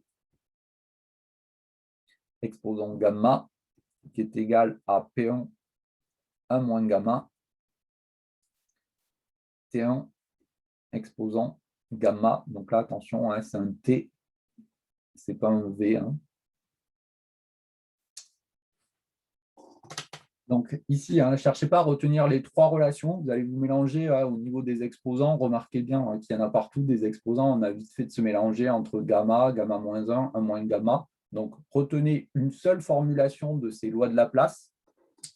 exposant gamma, qui est égal à P1, 1 moins gamma, T1 exposant gamma. Donc là, attention, hein, c'est un T, ce n'est pas un V. Hein. Donc ici, ne cherchez pas à retenir les trois relations, vous allez vous mélanger au niveau des exposants. Remarquez bien qu'il y en a partout des exposants, on a vite fait de se mélanger entre gamma, gamma moins 1, 1 moins gamma. Donc retenez une seule formulation de ces lois de Laplace.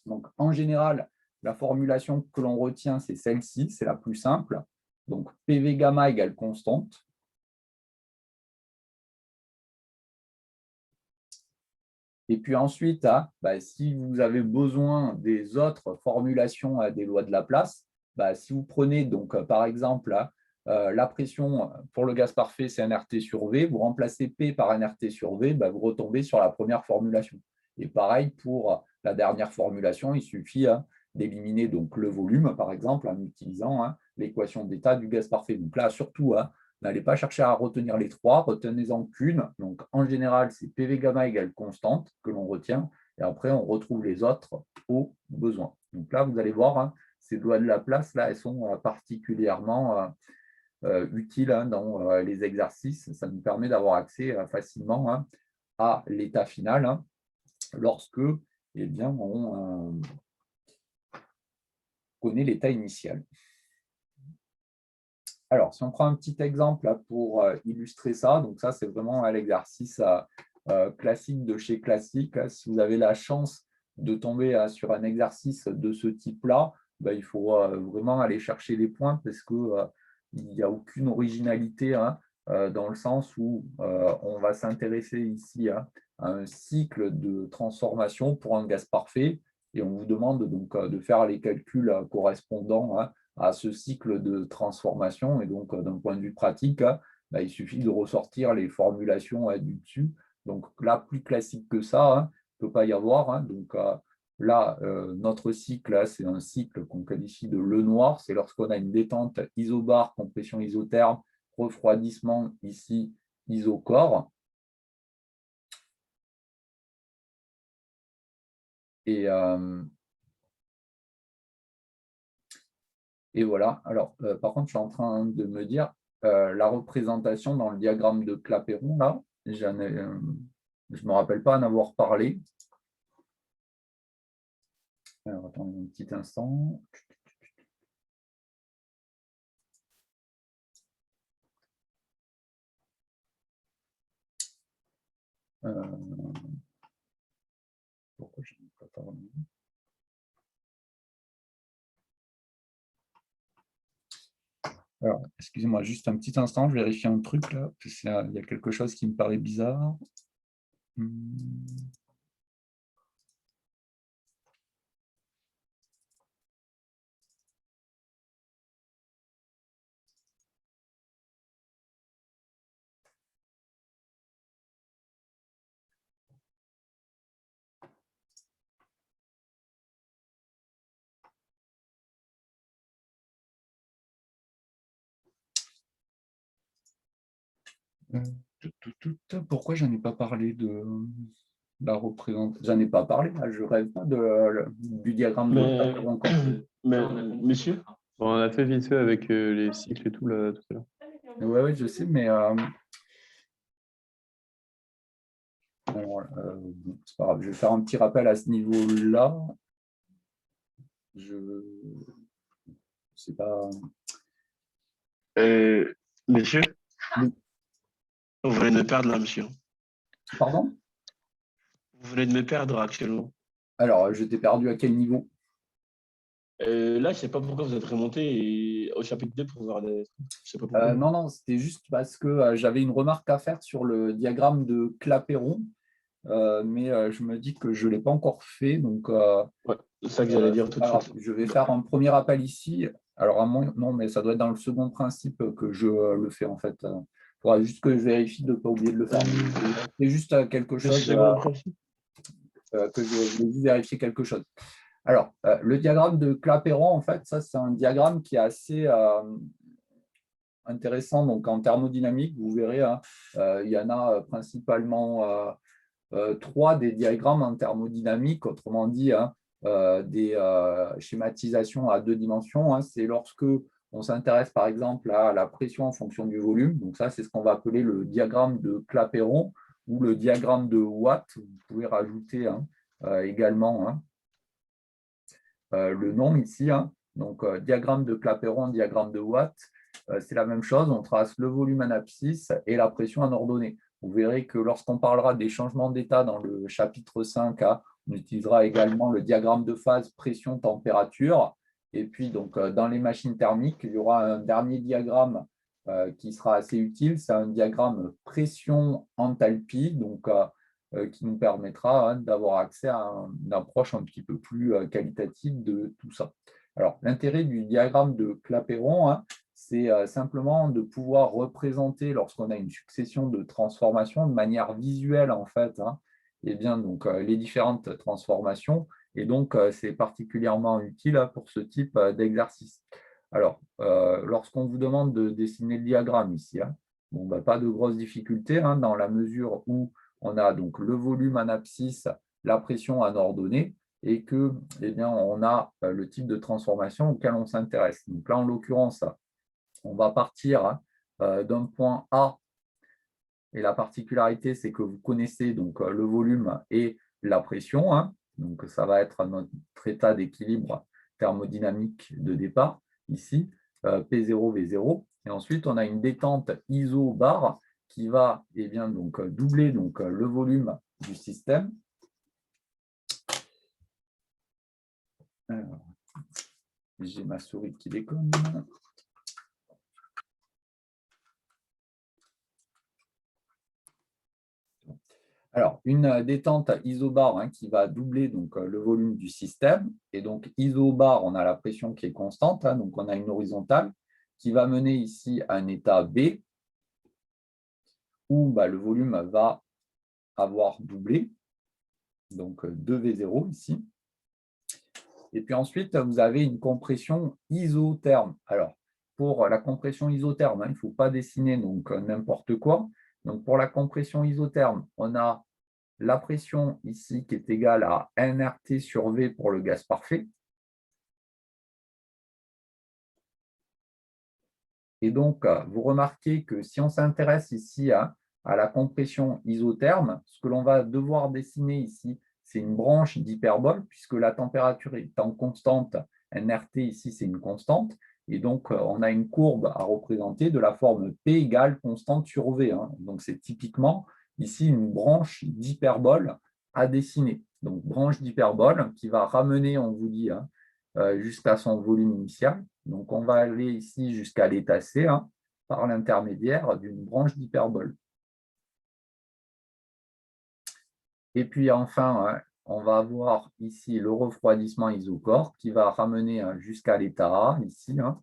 Donc en général, la formulation que l'on retient, c'est celle-ci, c'est la plus simple. Donc PV gamma égale constante. Et puis ensuite, si vous avez besoin des autres formulations des lois de Laplace, si vous prenez donc par exemple la pression pour le gaz parfait, c'est nRT sur V, vous remplacez P par nRT sur V, vous retombez sur la première formulation. Et pareil pour la dernière formulation, il suffit d'éliminer donc le volume, par exemple, en utilisant l'équation d'état du gaz parfait. Donc là, surtout, n'allez pas chercher à retenir les trois, retenez-en qu'une. Donc, en général, c'est PV gamma égale constante que l'on retient. Et après, on retrouve les autres au besoin. Donc là, vous allez voir, ces lois de Laplace, là, elles sont particulièrement utiles dans les exercices. Ça nous permet d'avoir accès facilement à l'état final lorsque on connaît l'état initial. Alors, si on prend un petit exemple pour illustrer ça, donc ça, c'est vraiment l'exercice classique de chez classique. Si vous avez la chance de tomber sur un exercice de ce type-là, il faut vraiment aller chercher les points parce qu'il n'y a aucune originalité dans le sens où on va s'intéresser ici à un cycle de transformation pour un gaz parfait et on vous demande donc de faire les calculs correspondants à ce cycle de transformation. Et donc, d'un point de vue pratique, il suffit de ressortir les formulations du dessus. Donc là, plus classique que ça, il ne peut pas y avoir. Donc là, notre cycle, c'est un cycle qu'on qualifie de le noir. C'est lorsqu'on a une détente isobar, compression isotherme, refroidissement ici, isocore. Et voilà. Alors, par contre, je suis en train de me dire, la représentation dans le diagramme de Clapeyron, là, je ne me rappelle pas en avoir parlé. Alors, attendez un petit instant. Pourquoi je n'ai pas parlé ? Alors, excusez-moi juste un petit instant, je vérifie un truc là, parce qu'il y a quelque chose qui me paraît bizarre. Pourquoi je n'en ai pas parlé de la représentation? J'en ai pas parlé, là, je rêve pas du diagramme de Mais, monsieur, On a fait vite fait avec les cycles et tout, là, tout à l'heure. Oui, je sais, mais c'est pas grave, je vais faire un petit rappel à ce niveau-là. Je sais pas. monsieur, Oui. vous venez de me perdre là, monsieur. Pardon? Vous venez de me perdre actuellement. Alors, je t'ai perdu à quel niveau? Là, je ne sais pas pourquoi vous êtes remonté au chapitre 2 pour voir des trucs. Je sais pas pourquoi. Non, c'était juste parce que j'avais une remarque à faire sur le diagramme de Clapeyron, mais je me dis que je ne l'ai pas encore fait. Donc, Ouais, c'est ça que j'allais dire tout de suite. Je vais faire un premier rappel ici. Alors, non, mais ça doit être dans le second principe que je le fais en fait. Il faudra juste que je vérifie de ne pas oublier de le faire. C'est juste quelque chose que je voulais vérifier quelque chose. Alors, le diagramme de Clapeyron, en fait, ça, c'est un diagramme qui est assez intéressant donc, en thermodynamique. Vous verrez, il y en a principalement trois des diagrammes en thermodynamique, autrement dit, hein, des schématisations à 2 dimensions. Hein. C'est lorsque on s'intéresse par exemple à la pression en fonction du volume. Donc ça, c'est ce qu'on va appeler le diagramme de Clapeyron ou le diagramme de Watt. Vous pouvez rajouter hein, également hein, le nom ici. Hein. Donc diagramme de Clapeyron, diagramme de Watt, c'est la même chose. On trace le volume en abscisse et la pression en ordonnée. Vous verrez que lorsqu'on parlera des changements d'état dans le chapitre 5, hein, on utilisera également le diagramme de phase pression-température. Et puis, donc, dans les machines thermiques, il y aura un dernier diagramme qui sera assez utile. C'est un diagramme pression-enthalpie, donc qui nous permettra hein, d'avoir accès à une approche un petit peu plus qualitative de tout ça. Alors, l'intérêt du diagramme de Clapeyron, hein, c'est simplement de pouvoir représenter, lorsqu'on a une succession de transformations, de manière visuelle, en fait, hein, eh bien, donc, les différentes transformations. Et donc, c'est particulièrement utile hein, pour ce type d'exercice. Alors, lorsqu'on vous demande de dessiner le diagramme ici, hein, bon, bah, pas de grosses difficultés hein, dans la mesure où on a donc le volume en abscisse, la pression en ordonnée, et que, eh bien, on a le type de transformation auquel on s'intéresse. Donc là, en l'occurrence, on va partir hein, d'un point A, et la particularité, c'est que vous connaissez donc, le volume et la pression. Hein. Donc, ça va être notre état d'équilibre thermodynamique de départ, ici, P0, V0. Et ensuite, on a une détente iso-bar qui va eh bien, donc, doubler donc, le volume du système. J'ai ma souris qui déconne. Alors, une détente isobar hein, qui va doubler donc, le volume du système. Et donc, isobar, on a la pression qui est constante. Hein, donc, on a une horizontale qui va mener ici à un état B où bah, le volume va avoir doublé. Donc, 2V0 ici. Et puis ensuite, vous avez une compression isotherme. Alors, pour la compression isotherme, hein, il ne faut pas dessiner n'importe quoi. Donc, pour la compression isotherme, on a la pression ici qui est égale à nRT sur V pour le gaz parfait. Et donc, vous remarquez que si on s'intéresse ici à la compression isotherme, ce que l'on va devoir dessiner ici, c'est une branche d'hyperbole, puisque la température étant constante, nRT ici, c'est une constante. Et donc, on a une courbe à représenter de la forme P égale constante sur V. Hein. Donc, c'est typiquement ici une branche d'hyperbole à dessiner. Donc, branche d'hyperbole qui va ramener, on vous dit, hein, jusqu'à son volume initial. Donc, on va aller ici jusqu'à l'état C hein, par l'intermédiaire d'une branche d'hyperbole. Et puis enfin, hein, on va avoir ici le refroidissement isochore qui va ramener hein, jusqu'à l'état A, ici, hein,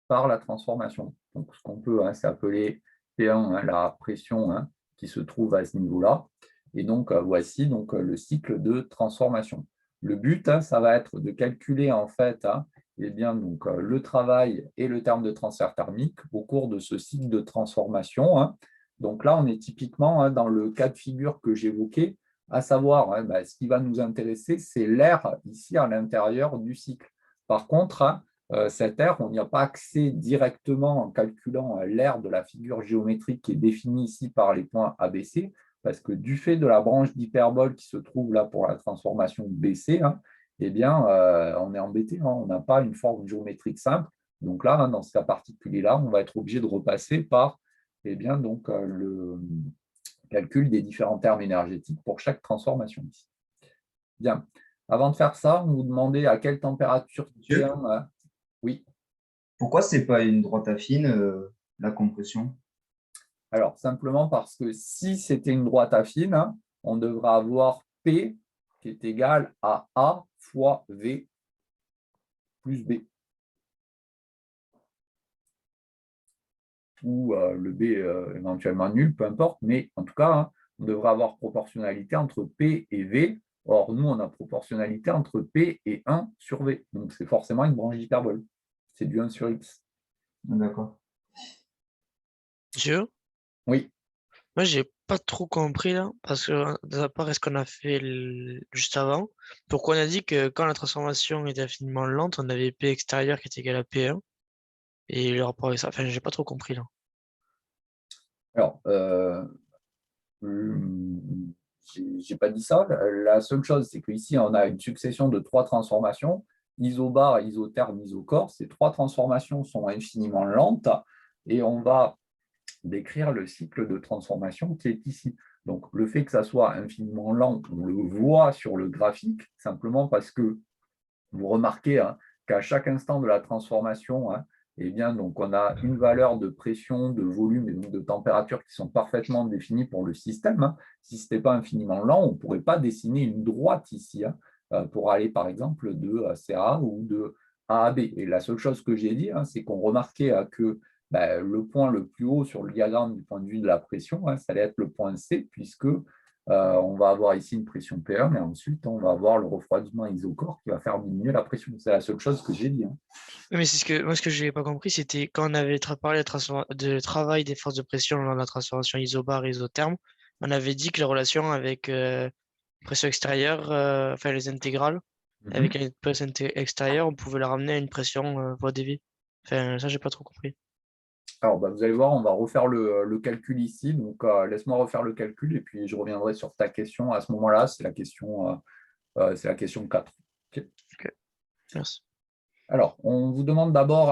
par la transformation. Donc, ce qu'on peut hein, s'appeler P1, hein, la pression hein, qui se trouve à ce niveau-là. Et donc, voici donc, le cycle de transformation. Le but, hein, ça va être de calculer en fait hein, eh bien, donc, le travail et le terme de transfert thermique au cours de ce cycle de transformation. Hein. Donc là, on est typiquement hein, dans le cas de figure que j'évoquais, à savoir, hein, bah, ce qui va nous intéresser, c'est l'air ici à l'intérieur du cycle. Par contre, hein, cet air, on n'y a pas accès directement en calculant l'air de la figure géométrique qui est définie ici par les points ABC, parce que du fait de la branche d'hyperbole qui se trouve là pour la transformation BC, hein, eh bien, on est embêté, hein, on n'a pas une forme géométrique simple. Donc là, hein, dans ce cas particulier-là, on va être obligé de repasser par eh bien, donc, le calcul des différents termes énergétiques pour chaque transformation. Bien. Avant de faire ça, on vous demandait à quelle température T1, oui. Pourquoi ce n'est pas une droite affine, la compression? Alors, simplement parce que si c'était une droite affine, hein, on devrait avoir P qui est égal à A fois V plus B. Ou le B éventuellement nul, peu importe, mais en tout cas, hein, on devrait avoir proportionnalité entre P et V. Or, nous, on a proportionnalité entre P et 1 sur V. Donc, c'est forcément une branche d'hyperbole. C'est du 1 sur X. D'accord. Dieu, Oui. moi, j'ai pas trop compris là, parce que de la part, est-ce qu'on a fait juste avant? Pourquoi on a dit que quand la transformation était infiniment lente, on avait P extérieur qui est égal à P1 et le rapport avec ça, enfin, j'ai pas trop compris là. Alors, j'ai pas dit ça. La seule chose, c'est qu'ici, on a une succession de 3 transformations, isobar, isotherme, isocore. Ces 3 transformations sont infiniment lentes et on va décrire le cycle de transformation qui est ici. Donc, le fait que ça soit infiniment lent, on le voit sur le graphique, simplement parce que vous remarquez qu'à chaque instant de la transformation, eh bien, donc on a une valeur de pression, de volume et donc de température qui sont parfaitement définies pour le système. Si ce n'était pas infiniment lent, on ne pourrait pas dessiner une droite ici pour aller, par exemple, de CA ou de A à B. Et la seule chose que j'ai dit, c'est qu'on remarquait que le point le plus haut sur le diagramme du point de vue de la pression, ça allait être le point C, puisque on va avoir ici une pression P1 et ensuite on va avoir le refroidissement isocore qui va faire diminuer la pression. C'est la seule chose que j'ai dit. Oui, mais c'est moi, ce que je n'ai pas compris, c'était quand on avait parlé de travail des forces de pression lors de la transformation isobar et isotherme, on avait dit que la relation avec pression extérieure, enfin les intégrales, avec une pression extérieure, on pouvait la ramener à une pression voie dV. Enfin, ça, j'ai pas trop compris. Alors, vous allez voir, on va refaire le calcul ici. Donc, laisse-moi refaire le calcul et puis je reviendrai sur ta question. À ce moment-là, c'est la question 4. Ok. Ok, merci. Alors, on vous demande d'abord,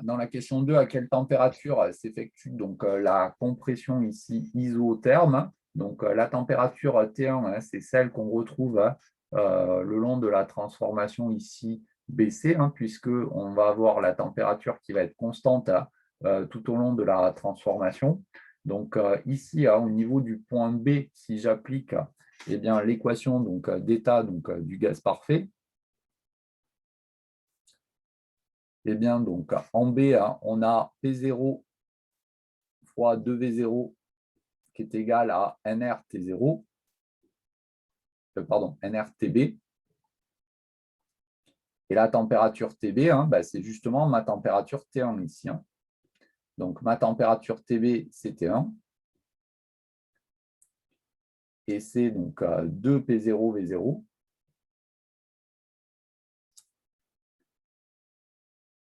dans la question 2, à quelle température s'effectue donc la compression ici isotherme. Donc, la température T1, c'est celle qu'on retrouve le long de la transformation ici BC, puisqu'on va avoir la température qui va être constante tout au long de la transformation. Donc, ici, au niveau du point B, si j'applique eh bien, l'équation d'état du gaz parfait, eh bien, donc, en B, on a P0 fois 2V0 qui est égal à NRT0, pardon, NRTB. Et la température TB, c'est justement ma température T1 ici. Donc, ma température TB, c'est T1. Et c'est donc 2P0V0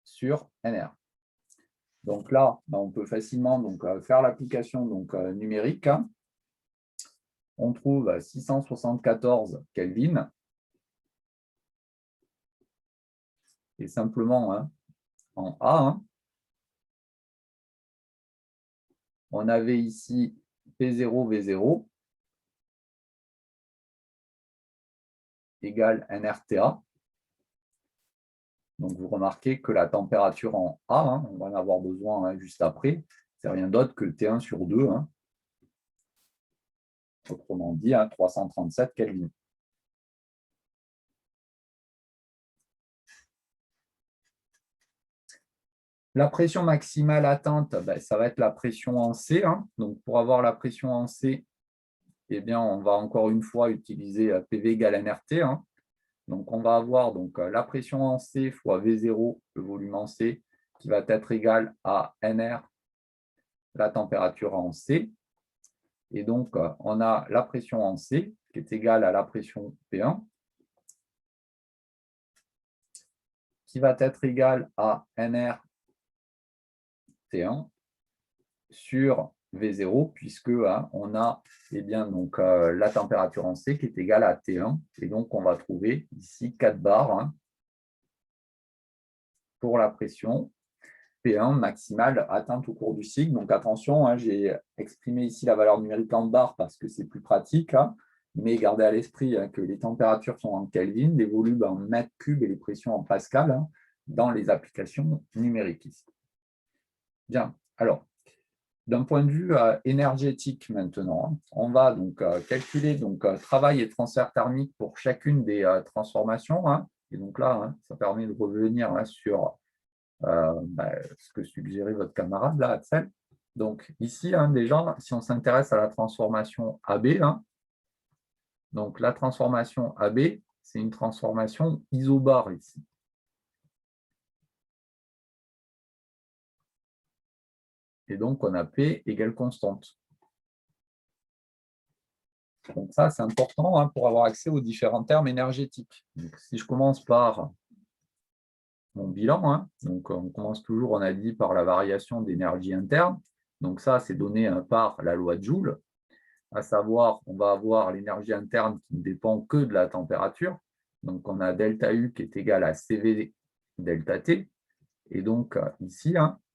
sur NR. Donc là, on peut facilement faire l'application numérique. On trouve 674 Kelvin. Et simplement, en A, on avait ici P0V0 égale NRTA. Donc, vous remarquez que la température en A, on va en avoir besoin juste après, c'est rien d'autre que T1 sur 2. Autrement dit, 337 Kelvin. La pression maximale atteinte, ça va être la pression en C. Donc, pour avoir la pression en C, eh bien, on va encore une fois utiliser PV égale NRT. Donc, on va avoir la pression en C fois V0, le volume en C, qui va être égal à NR, la température en C. Et donc, on a la pression en C, qui est égale à la pression P1, qui va être égale à NR T1 sur V0, puisque on a la température en C qui est égale à T1. Et donc, on va trouver ici 4 bars pour la pression P1 maximale atteinte au cours du cycle. Donc, attention, j'ai exprimé ici la valeur numérique en bar parce que c'est plus pratique. Mais gardez à l'esprit que les températures sont en Kelvin, les volumes en mètres cubes et les pressions en pascal dans les applications numériques ici. Bien, alors, d'un point de vue énergétique maintenant, on va calculer travail et transfert thermique pour chacune des transformations. Et donc là, ça permet de revenir sur ce que suggérait votre camarade, là, Axel. Donc ici, déjà, si on s'intéresse à la transformation AB, donc la transformation AB, c'est une transformation isobar ici. Et donc, on a P égale constante. Donc ça, c'est important pour avoir accès aux différents termes énergétiques. Donc, si je commence par mon bilan, donc on commence toujours, on a dit, par la variation d'énergie interne. Donc ça, c'est donné par la loi de Joule, à savoir, on va avoir l'énergie interne qui ne dépend que de la température. Donc on a delta U qui est égal à CV delta T. Et donc ici,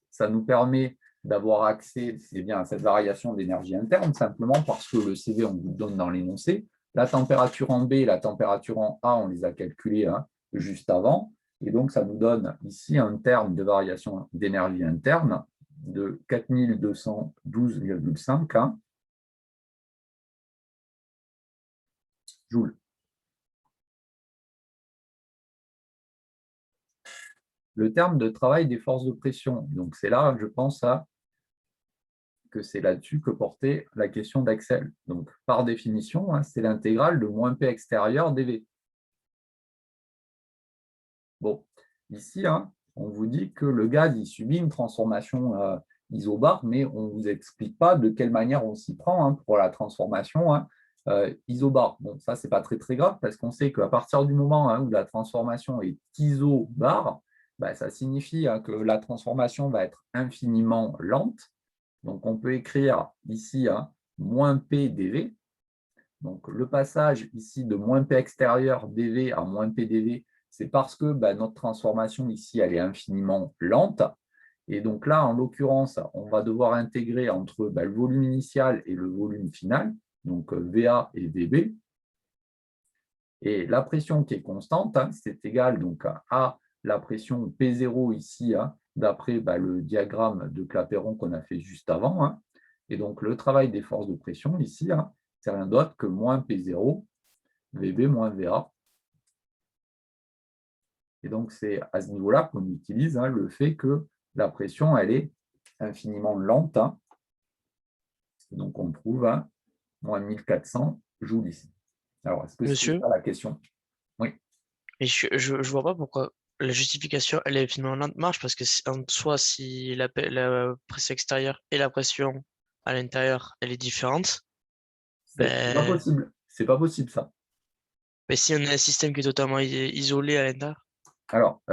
ça nous permet d'avoir accès bien, à cette variation d'énergie interne, simplement parce que le CV, on vous donne dans l'énoncé. La température en B et la température en A, on les a calculées juste avant. Et donc, ça nous donne ici un terme de variation d'énergie interne de 4212,5 joules. Le terme de travail des forces de pression. Donc, c'est là, je pense, que c'est là-dessus que portait la question d'Axel. Donc, par définition, c'est l'intégrale de moins P extérieur dV. Bon, ici, on vous dit que le gaz il subit une transformation isobar, mais on ne vous explique pas de quelle manière on s'y prend pour la transformation isobar. Bon, ça, ce n'est pas très, très grave parce qu'on sait qu'à partir du moment où la transformation est isobar, ça signifie que la transformation va être infiniment lente. Donc, on peut écrire ici moins P dV. Donc, le passage ici de moins P extérieur dV à moins P dV, c'est parce que notre transformation ici, elle est infiniment lente. Et donc là, en l'occurrence, on va devoir intégrer entre le volume initial et le volume final, donc VA et VB. Et la pression qui est constante, c'est égal donc à la pression P0 ici, d'après le diagramme de Clapeyron qu'on a fait juste avant. Et donc, le travail des forces de pression ici, c'est rien d'autre que moins P0, VB moins VA. Et donc, c'est à ce niveau-là qu'on utilise le fait que la pression, elle est infiniment lente. Donc, on trouve moins 1400 joules ici. Alors, est-ce que c'est Monsieur, ça la question? Oui. et je vois pas pourquoi la justification, elle est finalement lente marche, parce que en soi, si la pression extérieure et la pression à l'intérieur, elle est différente, C'est pas ben, possible. C'est pas possible, ça. mais si on a un système qui est totalement isolé à l'intérieur, Alors,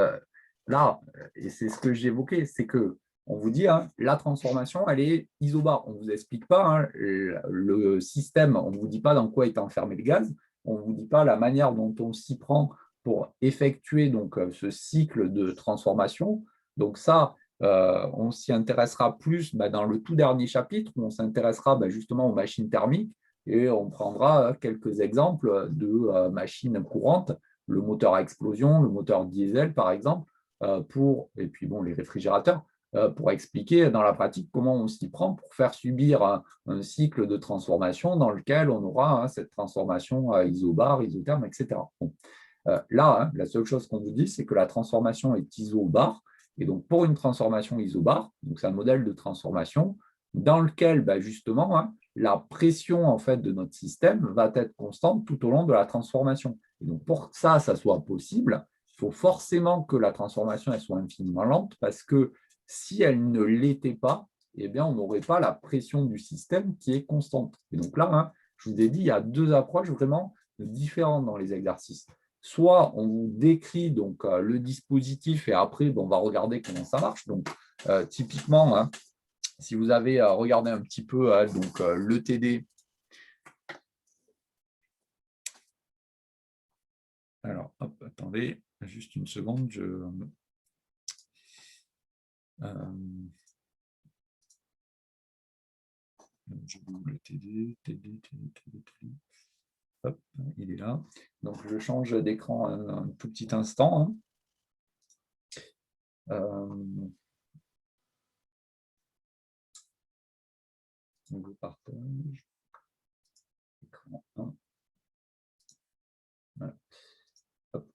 là, et c'est ce que j'évoquais, c'est que on vous dit, la transformation, elle est isobar. On ne vous explique pas le système, on ne vous dit pas dans quoi est enfermé le gaz, on ne vous dit pas la manière dont on s'y prend pour effectuer donc, ce cycle de transformation. Donc ça, on s'y intéressera plus dans le tout dernier chapitre, où on s'intéressera justement aux machines thermiques, et on prendra quelques exemples de machines courantes, le moteur à explosion, le moteur diesel, par exemple, et puis les réfrigérateurs, pour expliquer dans la pratique comment on s'y prend pour faire subir un cycle de transformation dans lequel on aura cette transformation isobar, isotherme, etc. Bon. Là, la seule chose qu'on vous dit, c'est que la transformation est isobar. Et donc, pour une transformation isobar, c'est un modèle de transformation dans lequel, justement, la pression en fait, de notre système va être constante tout au long de la transformation. Et donc, pour que ça soit possible, il faut forcément que la transformation elle soit infiniment lente, parce que si elle ne l'était pas, eh bien, on n'aurait pas la pression du système qui est constante. Et donc là, je vous ai dit, il y a deux approches vraiment différentes dans les exercices. Soit on vous décrit donc, le dispositif et après, on va regarder comment ça marche. Donc, typiquement, si vous avez regardé un petit peu le TD, alors, hop, attendez, juste une seconde, je ouvre le TD. Hop, il est là. Donc, je change d'écran un tout petit instant. Donc, je partage. Écran 1. Voilà.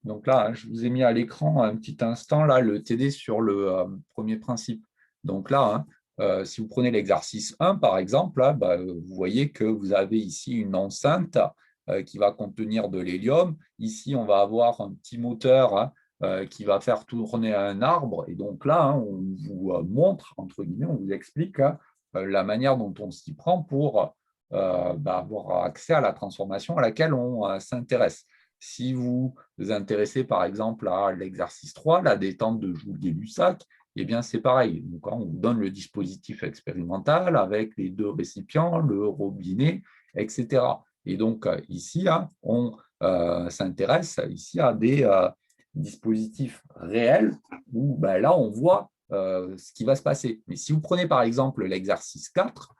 Donc là, je vous ai mis à l'écran un petit instant là, le TD sur le premier principe. Donc là, si vous prenez l'exercice 1, par exemple, là, vous voyez que vous avez ici une enceinte qui va contenir de l'hélium. Ici, on va avoir un petit moteur qui va faire tourner un arbre. Et donc là, on vous montre, entre guillemets, on vous explique la manière dont on s'y prend pour avoir accès à la transformation à laquelle on s'intéresse. Si vous vous intéressez par exemple à l'exercice 3, la détente de Joule-Gay-Lussac, eh bien c'est pareil. Donc, on vous donne le dispositif expérimental avec les 2 récipients, le robinet, etc. Et donc ici, on s'intéresse ici à des dispositifs réels où là, on voit ce qui va se passer. Mais si vous prenez par exemple l'exercice 4,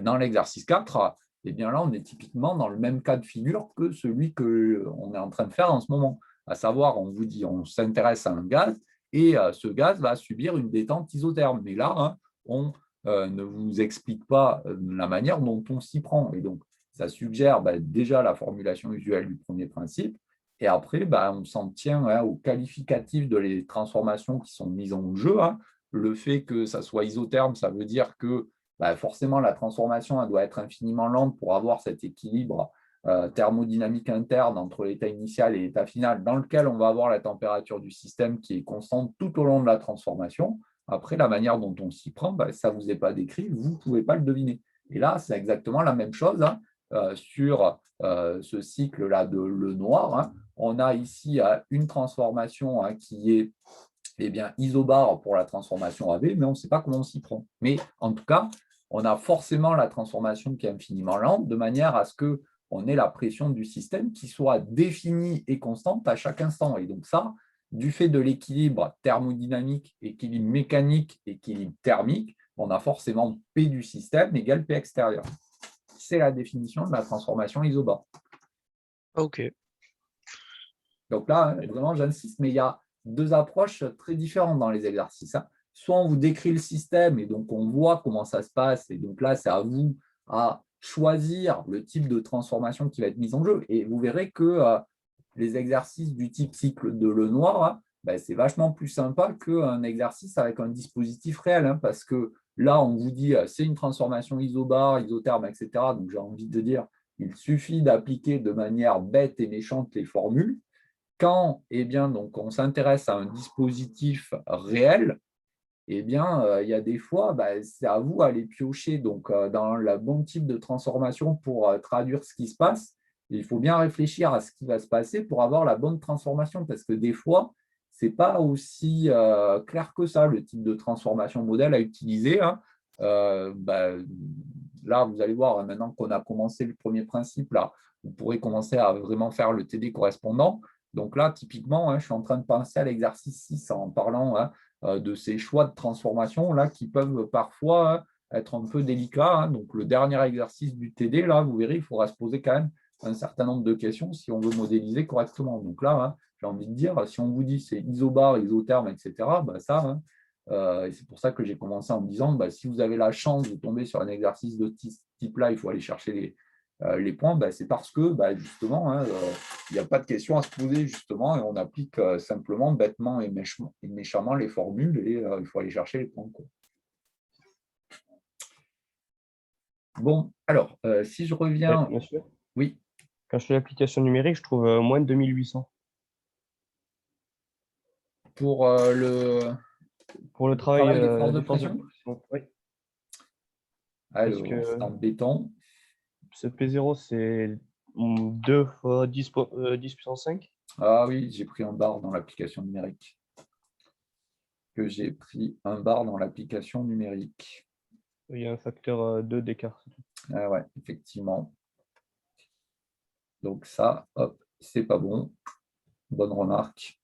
dans l'exercice 4, eh bien là, on est typiquement dans le même cas de figure que celui qu'on est en train de faire en ce moment. À savoir, on vous dit, on s'intéresse à un gaz et ce gaz va subir une détente isotherme. Mais là, on ne vous explique pas la manière dont on s'y prend. Et donc, ça suggère déjà la formulation usuelle du premier principe. Et après, on s'en tient au qualificatif de les transformations qui sont mises en jeu. Le fait que ça soit isotherme, ça veut dire que forcément, la transformation elle doit être infiniment lente pour avoir cet équilibre thermodynamique interne entre l'état initial et l'état final, dans lequel on va avoir la température du système qui est constante tout au long de la transformation. Après, la manière dont on s'y prend, ça ne vous est pas décrit, vous ne pouvez pas le deviner. Et là, c'est exactement la même chose sur ce cycle-là de Le Noir. On a ici une transformation qui est isobar pour la transformation AB, mais on ne sait pas comment on s'y prend. Mais en tout cas, on a forcément la transformation qui est infiniment lente, de manière à ce qu'on ait la pression du système qui soit définie et constante à chaque instant. Et donc ça, du fait de l'équilibre thermodynamique, équilibre mécanique, équilibre thermique, on a forcément P du système égale P extérieur. C'est la définition de la transformation isobar. Ok. Donc là, vraiment, j'insiste, mais il y a 2 approches très différentes dans les exercices. Soit on vous décrit le système et donc on voit comment ça se passe. Et donc là, c'est à vous à choisir le type de transformation qui va être mise en jeu. Et vous verrez que les exercices du type cycle de Le Noir, c'est vachement plus sympa qu'un exercice avec un dispositif réel. Parce que là, on vous dit c'est une transformation isobar, isotherme, etc. Donc j'ai envie de dire, il suffit d'appliquer de manière bête et méchante les formules. Quand donc, on s'intéresse à un dispositif réel, il y a des fois, c'est à vous d'aller piocher donc, dans le bon type de transformation pour traduire ce qui se passe. Et il faut bien réfléchir à ce qui va se passer pour avoir la bonne transformation, parce que des fois, ce n'est pas aussi clair que ça, le type de transformation modèle à utiliser. Là, vous allez voir, maintenant qu'on a commencé le premier principe, là, vous pourrez commencer à vraiment faire le TD correspondant. Donc là, typiquement, je suis en train de penser à l'exercice 6 en parlant de ces choix de transformation là, qui peuvent parfois être un peu délicats. Donc le dernier exercice du TD, là, vous verrez, il faudra se poser quand même un certain nombre de questions si on veut modéliser correctement. Donc là, j'ai envie de dire, si on vous dit c'est isobar, isotherme, etc., ça, et c'est pour ça que j'ai commencé en me disant, si vous avez la chance de tomber sur un exercice de type-là, il faut aller chercher les points, c'est parce que justement, il n'y a pas de question à se poser justement et on applique simplement bêtement et méchamment les formules et il faut aller chercher les points. Bon, alors, si je reviens… Monsieur, Oui, quand je fais l'application numérique, je trouve moins de 2800. pour Pour le travail travail des forces de des forces de pression. pression. Oui. Alors, Parce que c'est embêtant. ce P0, c'est 2 fois 10 puissance 5. Ah oui, j'ai pris un bar dans l'application numérique. J'ai pris un bar dans l'application numérique. Il y a un facteur 2 d'écart. Ah ouais, effectivement. Donc ça, hop, c'est pas bon. Bonne remarque.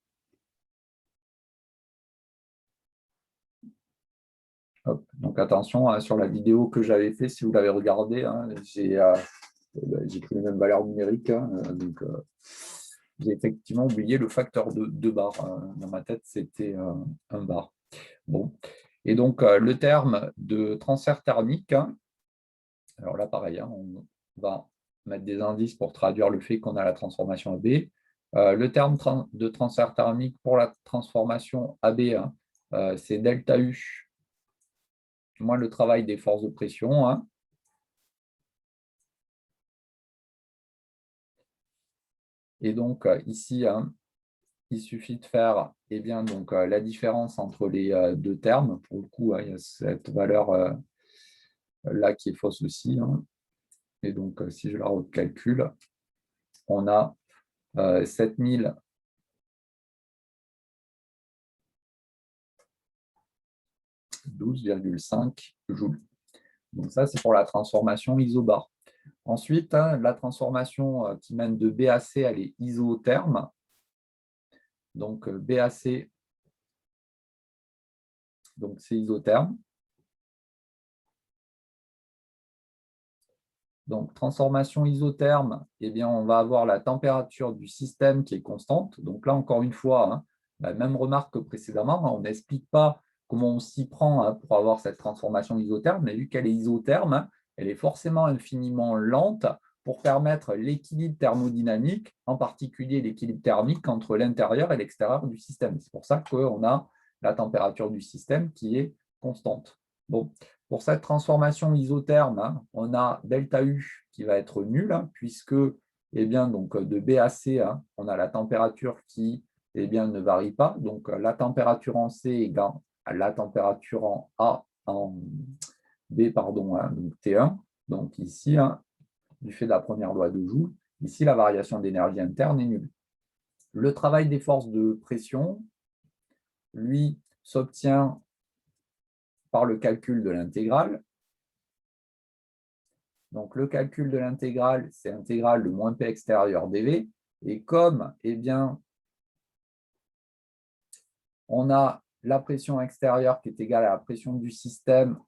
Hop. Donc attention, sur la vidéo que j'avais fait, si vous l'avez regardé, j'ai pris les mêmes valeurs numériques. Donc j'ai effectivement oublié le facteur de bar. Dans ma tête, c'était un bar. Bon. Et donc le terme de transfert thermique, alors là pareil, on va mettre des indices pour traduire le fait qu'on a la transformation AB. Le terme de transfert thermique pour la transformation AB, c'est delta U moins le travail des forces de pression. Et donc ici, il suffit de faire donc, la différence entre les 2 termes. Pour le coup, il y a cette valeur là qui est fausse aussi. Et donc, si je la recalcule, on a 7012,5 joules. Donc ça, c'est pour la transformation isobar. Ensuite, la transformation qui mène de B à C, elle est isotherme. Donc B à C, donc c'est isotherme. Donc, transformation isotherme, eh bien, on va avoir la température du système qui est constante. Donc là, encore une fois, même remarque que précédemment, on n'explique pas comment on s'y prend pour avoir cette transformation isotherme, mais vu qu'elle est isotherme, elle est forcément infiniment lente pour permettre l'équilibre thermodynamique, en particulier l'équilibre thermique entre l'intérieur et l'extérieur du système. C'est pour ça qu'on a la température du système qui est constante. Bon. Pour cette transformation isotherme, on a delta U qui va être nul, puisque donc, de B à C, on a la température qui ne varie pas. Donc, la température en C égale à la température en B, donc T1. Donc, ici, du fait de la première loi de Joule, ici, la variation d'énergie interne est nulle. Le travail des forces de pression, lui, s'obtient par le calcul de l'intégrale. Donc, le calcul de l'intégrale, c'est l'intégrale de moins P extérieur dV. Et comme, on a la pression extérieure qui est égale à la pression du système,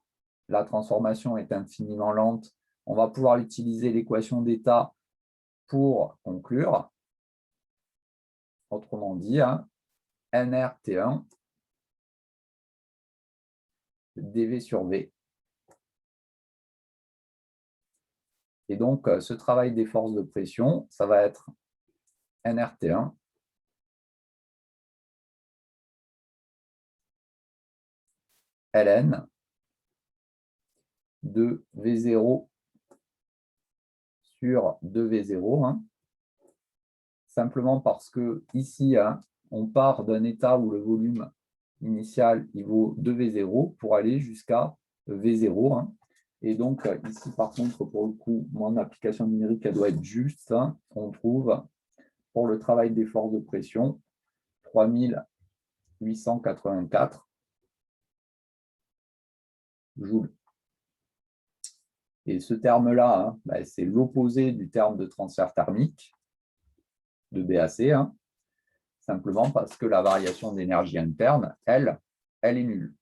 la transformation est infiniment lente, on va pouvoir utiliser l'équation d'état pour conclure. Autrement dit, nRT1 dV sur V. Et donc, ce travail des forces de pression, ça va être nRT1 ln de V0 sur 2V0, simplement parce que ici, on part d'un état où le volume initial il vaut 2V0 pour aller jusqu'à V0. Et donc, ici, par contre, pour le coup, mon application numérique, elle doit être juste. On trouve, pour le travail des forces de pression, 3884 joules. Et ce terme-là, c'est l'opposé du terme de transfert thermique de B à C, simplement parce que la variation d'énergie interne, elle est nulle.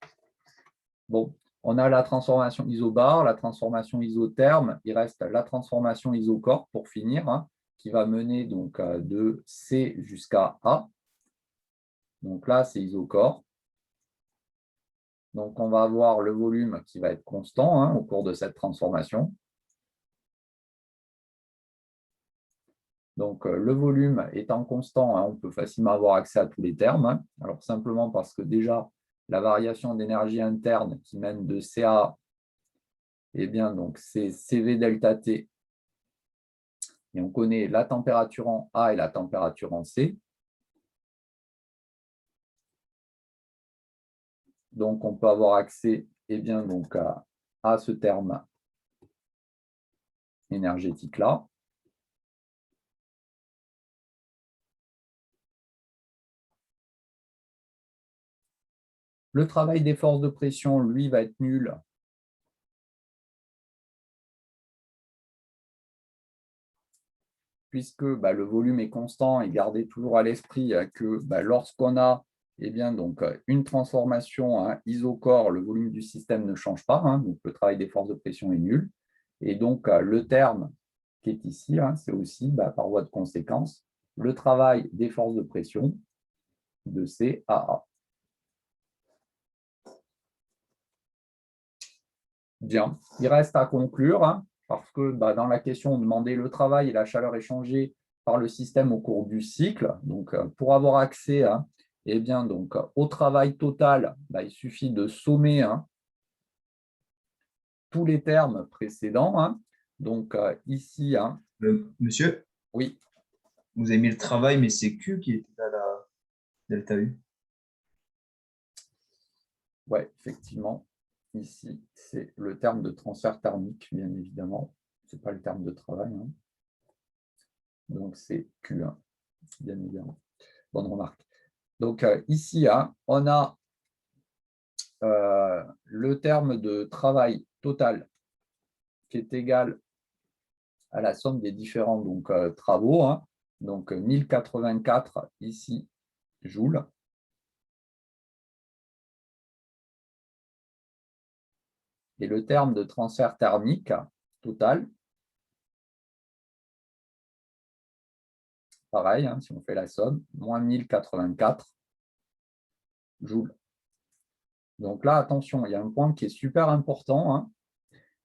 Bon, on a la transformation isobar, la transformation isotherme, il reste la transformation isochore pour finir, qui va mener donc de C jusqu'à A. Donc là, c'est isochore. Donc, on va avoir le volume qui va être constant au cours de cette transformation. Donc, le volume étant constant, on peut facilement avoir accès à tous les termes. Alors, simplement parce que déjà, la variation d'énergie interne qui mène de CA, donc c'est CV delta T. Et on connaît la température en A et la température en C. Donc, on peut avoir accès donc à ce terme énergétique-là. Le travail des forces de pression, lui, va être nul. Puisque le volume est constant, et gardez toujours à l'esprit que lorsqu'on a donc, une transformation isochore, le volume du système ne change pas, donc le travail des forces de pression est nul. Et donc, le terme qui est ici, c'est aussi, par voie de conséquence, le travail des forces de pression de C à A. Bien, il reste à conclure, parce que dans la question, on demandait le travail et la chaleur échangée par le système au cours du cycle. Donc, pour avoir accès donc, au travail total, il suffit de sommer tous les termes précédents. Donc, ici… Monsieur, oui. Vous avez mis le travail, mais c'est Q qui était à la delta U. Oui, effectivement. Ici, c'est le terme de transfert thermique, bien évidemment. Ce n'est pas le terme de travail. Hein. Donc, c'est Q1, bien évidemment. Bonne remarque. Donc, ici, hein, on a le terme de travail total qui est égal à la somme des différents donc, travaux. Hein. Donc, 1084 ici, joules. Et le terme de transfert thermique total, pareil, hein, si on fait la somme, moins 1084 joules. Donc là, attention, il y a un point qui est super important, hein,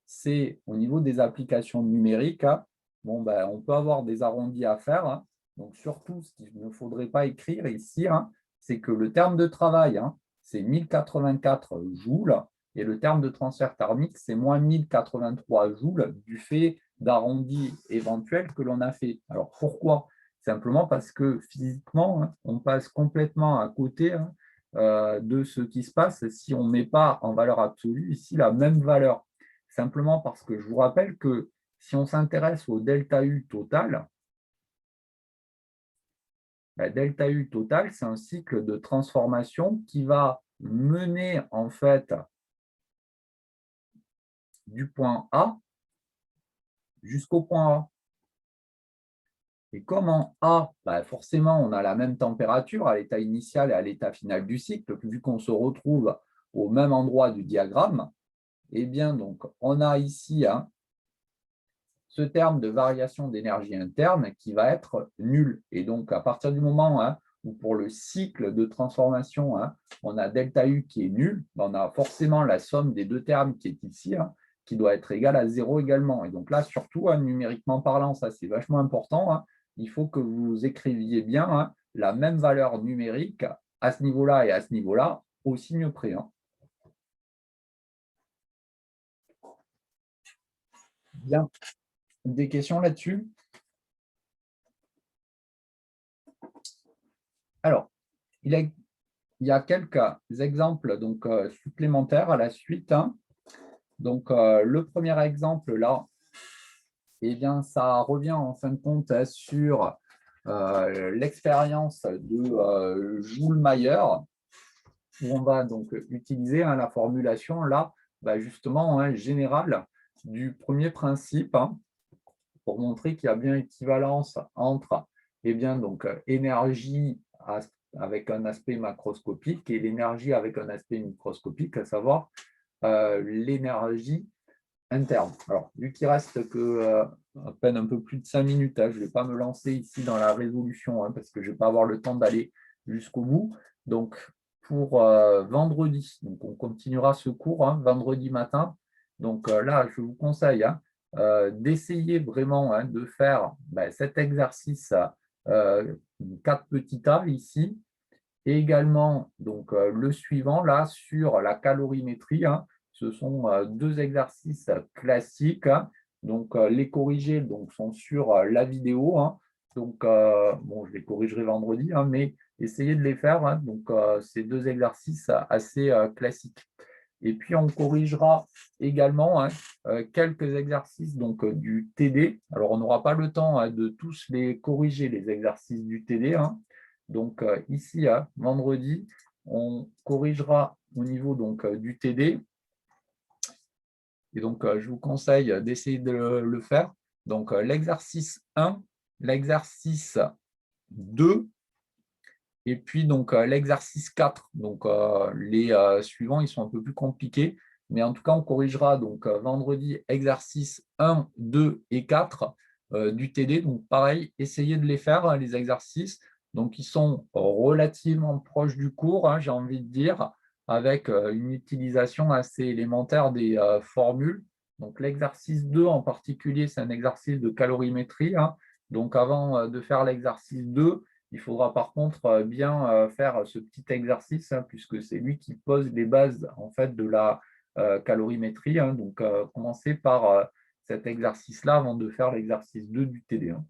c'est au niveau des applications numériques, hein, bon, ben, on peut avoir des arrondis à faire. Hein, donc surtout, ce qu'il ne faudrait pas écrire ici, hein, c'est que le terme de travail, hein, c'est 1084 joules, et le terme de transfert thermique, c'est moins 1083 joules du fait d'arrondis éventuels que l'on a fait. Alors pourquoi? Simplement parce que physiquement, hein, on passe complètement à côté, hein, de ce qui se passe si on ne met pas en valeur absolue ici la même valeur. Simplement parce que je vous rappelle que si on s'intéresse au delta U total, la delta U total, c'est un cycle de transformation qui va mener en fait du point A jusqu'au point A. Et comme en A, forcément, on a la même température à l'état initial et à l'état final du cycle, vu qu'on se retrouve au même endroit du diagramme, eh bien, donc, on a ici hein, ce terme de variation d'énergie interne qui va être nul. Et donc, à partir du moment hein, où pour le cycle de transformation, hein, on a delta U qui est nul, on a forcément la somme des deux termes qui est ici, hein, qui doit être égale à 0 également. Et donc là, surtout, hein, numériquement parlant, ça c'est vachement important, hein, il faut que vous écriviez bien hein, la même valeur numérique à ce niveau-là et à ce niveau-là, au signe près. Hein. Bien. Des questions là-dessus? Alors, il y a quelques exemples donc, supplémentaires à la suite. Hein. Donc, le premier exemple, là, eh bien, ça revient en fin de compte sur l'expérience de Joule-Mayer, où on va donc utiliser hein, la formulation, là, justement, hein, générale du premier principe, hein, pour montrer qu'il y a bien équivalence entre eh bien, donc, énergie avec un aspect macroscopique et l'énergie avec un aspect microscopique, à savoir l'énergie interne. Alors, vu qu'il reste que à peine un peu plus de 5 minutes, hein, je ne vais pas me lancer ici dans la résolution hein, parce que je ne vais pas avoir le temps d'aller jusqu'au bout. Donc, pour vendredi, donc on continuera ce cours hein, vendredi matin. Donc là, je vous conseille hein, d'essayer vraiment hein, de faire cet exercice 4 petits A ici, et également donc, le suivant là sur la calorimétrie. Hein, ce sont deux exercices classiques. Hein, donc, les corrigés donc, sont sur la vidéo. Hein, donc, bon, je les corrigerai vendredi, hein, mais essayez de les faire. Hein, donc, ces deux exercices assez classiques. Et puis, on corrigera également hein, quelques exercices donc, du TD. Alors, on n'aura pas le temps hein, de tous les corriger, les exercices du TD. Hein. Donc, ici, vendredi, on corrigera au niveau donc, du TD. Et donc, je vous conseille d'essayer de le faire. Donc, l'exercice 1, l'exercice 2, et puis donc l'exercice 4. Donc, les suivants, ils sont un peu plus compliqués. Mais en tout cas, on corrigera donc vendredi exercice 1, 2 et 4 du TD. Donc, pareil, essayez de les faire, les exercices. Donc, ils sont relativement proches du cours, hein, j'ai envie de dire, avec une utilisation assez élémentaire des formules. Donc, l'exercice 2 en particulier, c'est un exercice de calorimétrie. Hein. Donc, avant de faire l'exercice 2, il faudra par contre bien faire ce petit exercice, hein, puisque c'est lui qui pose les bases en fait, de la calorimétrie. Hein. Donc, commencez par cet exercice-là avant de faire l'exercice 2 du TD. Hein.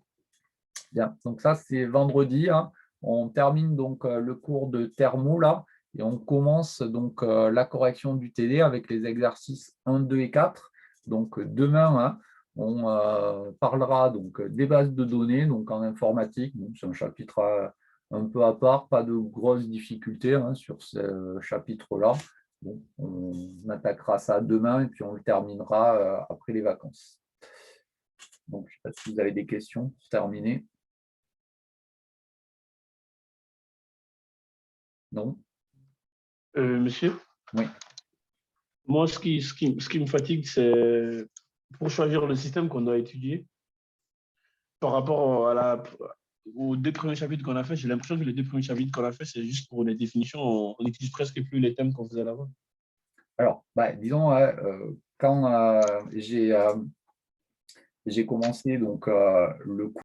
Bien, donc ça, c'est vendredi. Hein. On termine donc le cours de thermo là, et on commence donc la correction du TD avec les exercices 1, 2 et 4. Donc, demain, hein, On parlera donc des bases de données, donc en informatique. Bon, c'est un chapitre un peu à part, pas de grosses difficultés hein, sur ce chapitre-là. Bon, on attaquera ça demain et puis on le terminera après les vacances. Donc, je ne sais pas si vous avez des questions pour terminer. Non? Monsieur, Oui. moi, ce qui me fatigue, c'est pour choisir le système qu'on doit étudier par rapport aux 2 premiers chapitres qu'on a fait. J'ai l'impression que les 2 premiers chapitres qu'on a fait, c'est juste pour les définitions. On n'utilise presque plus les thèmes qu'on faisait là-bas. Alors, disons, quand j'ai commencé donc, le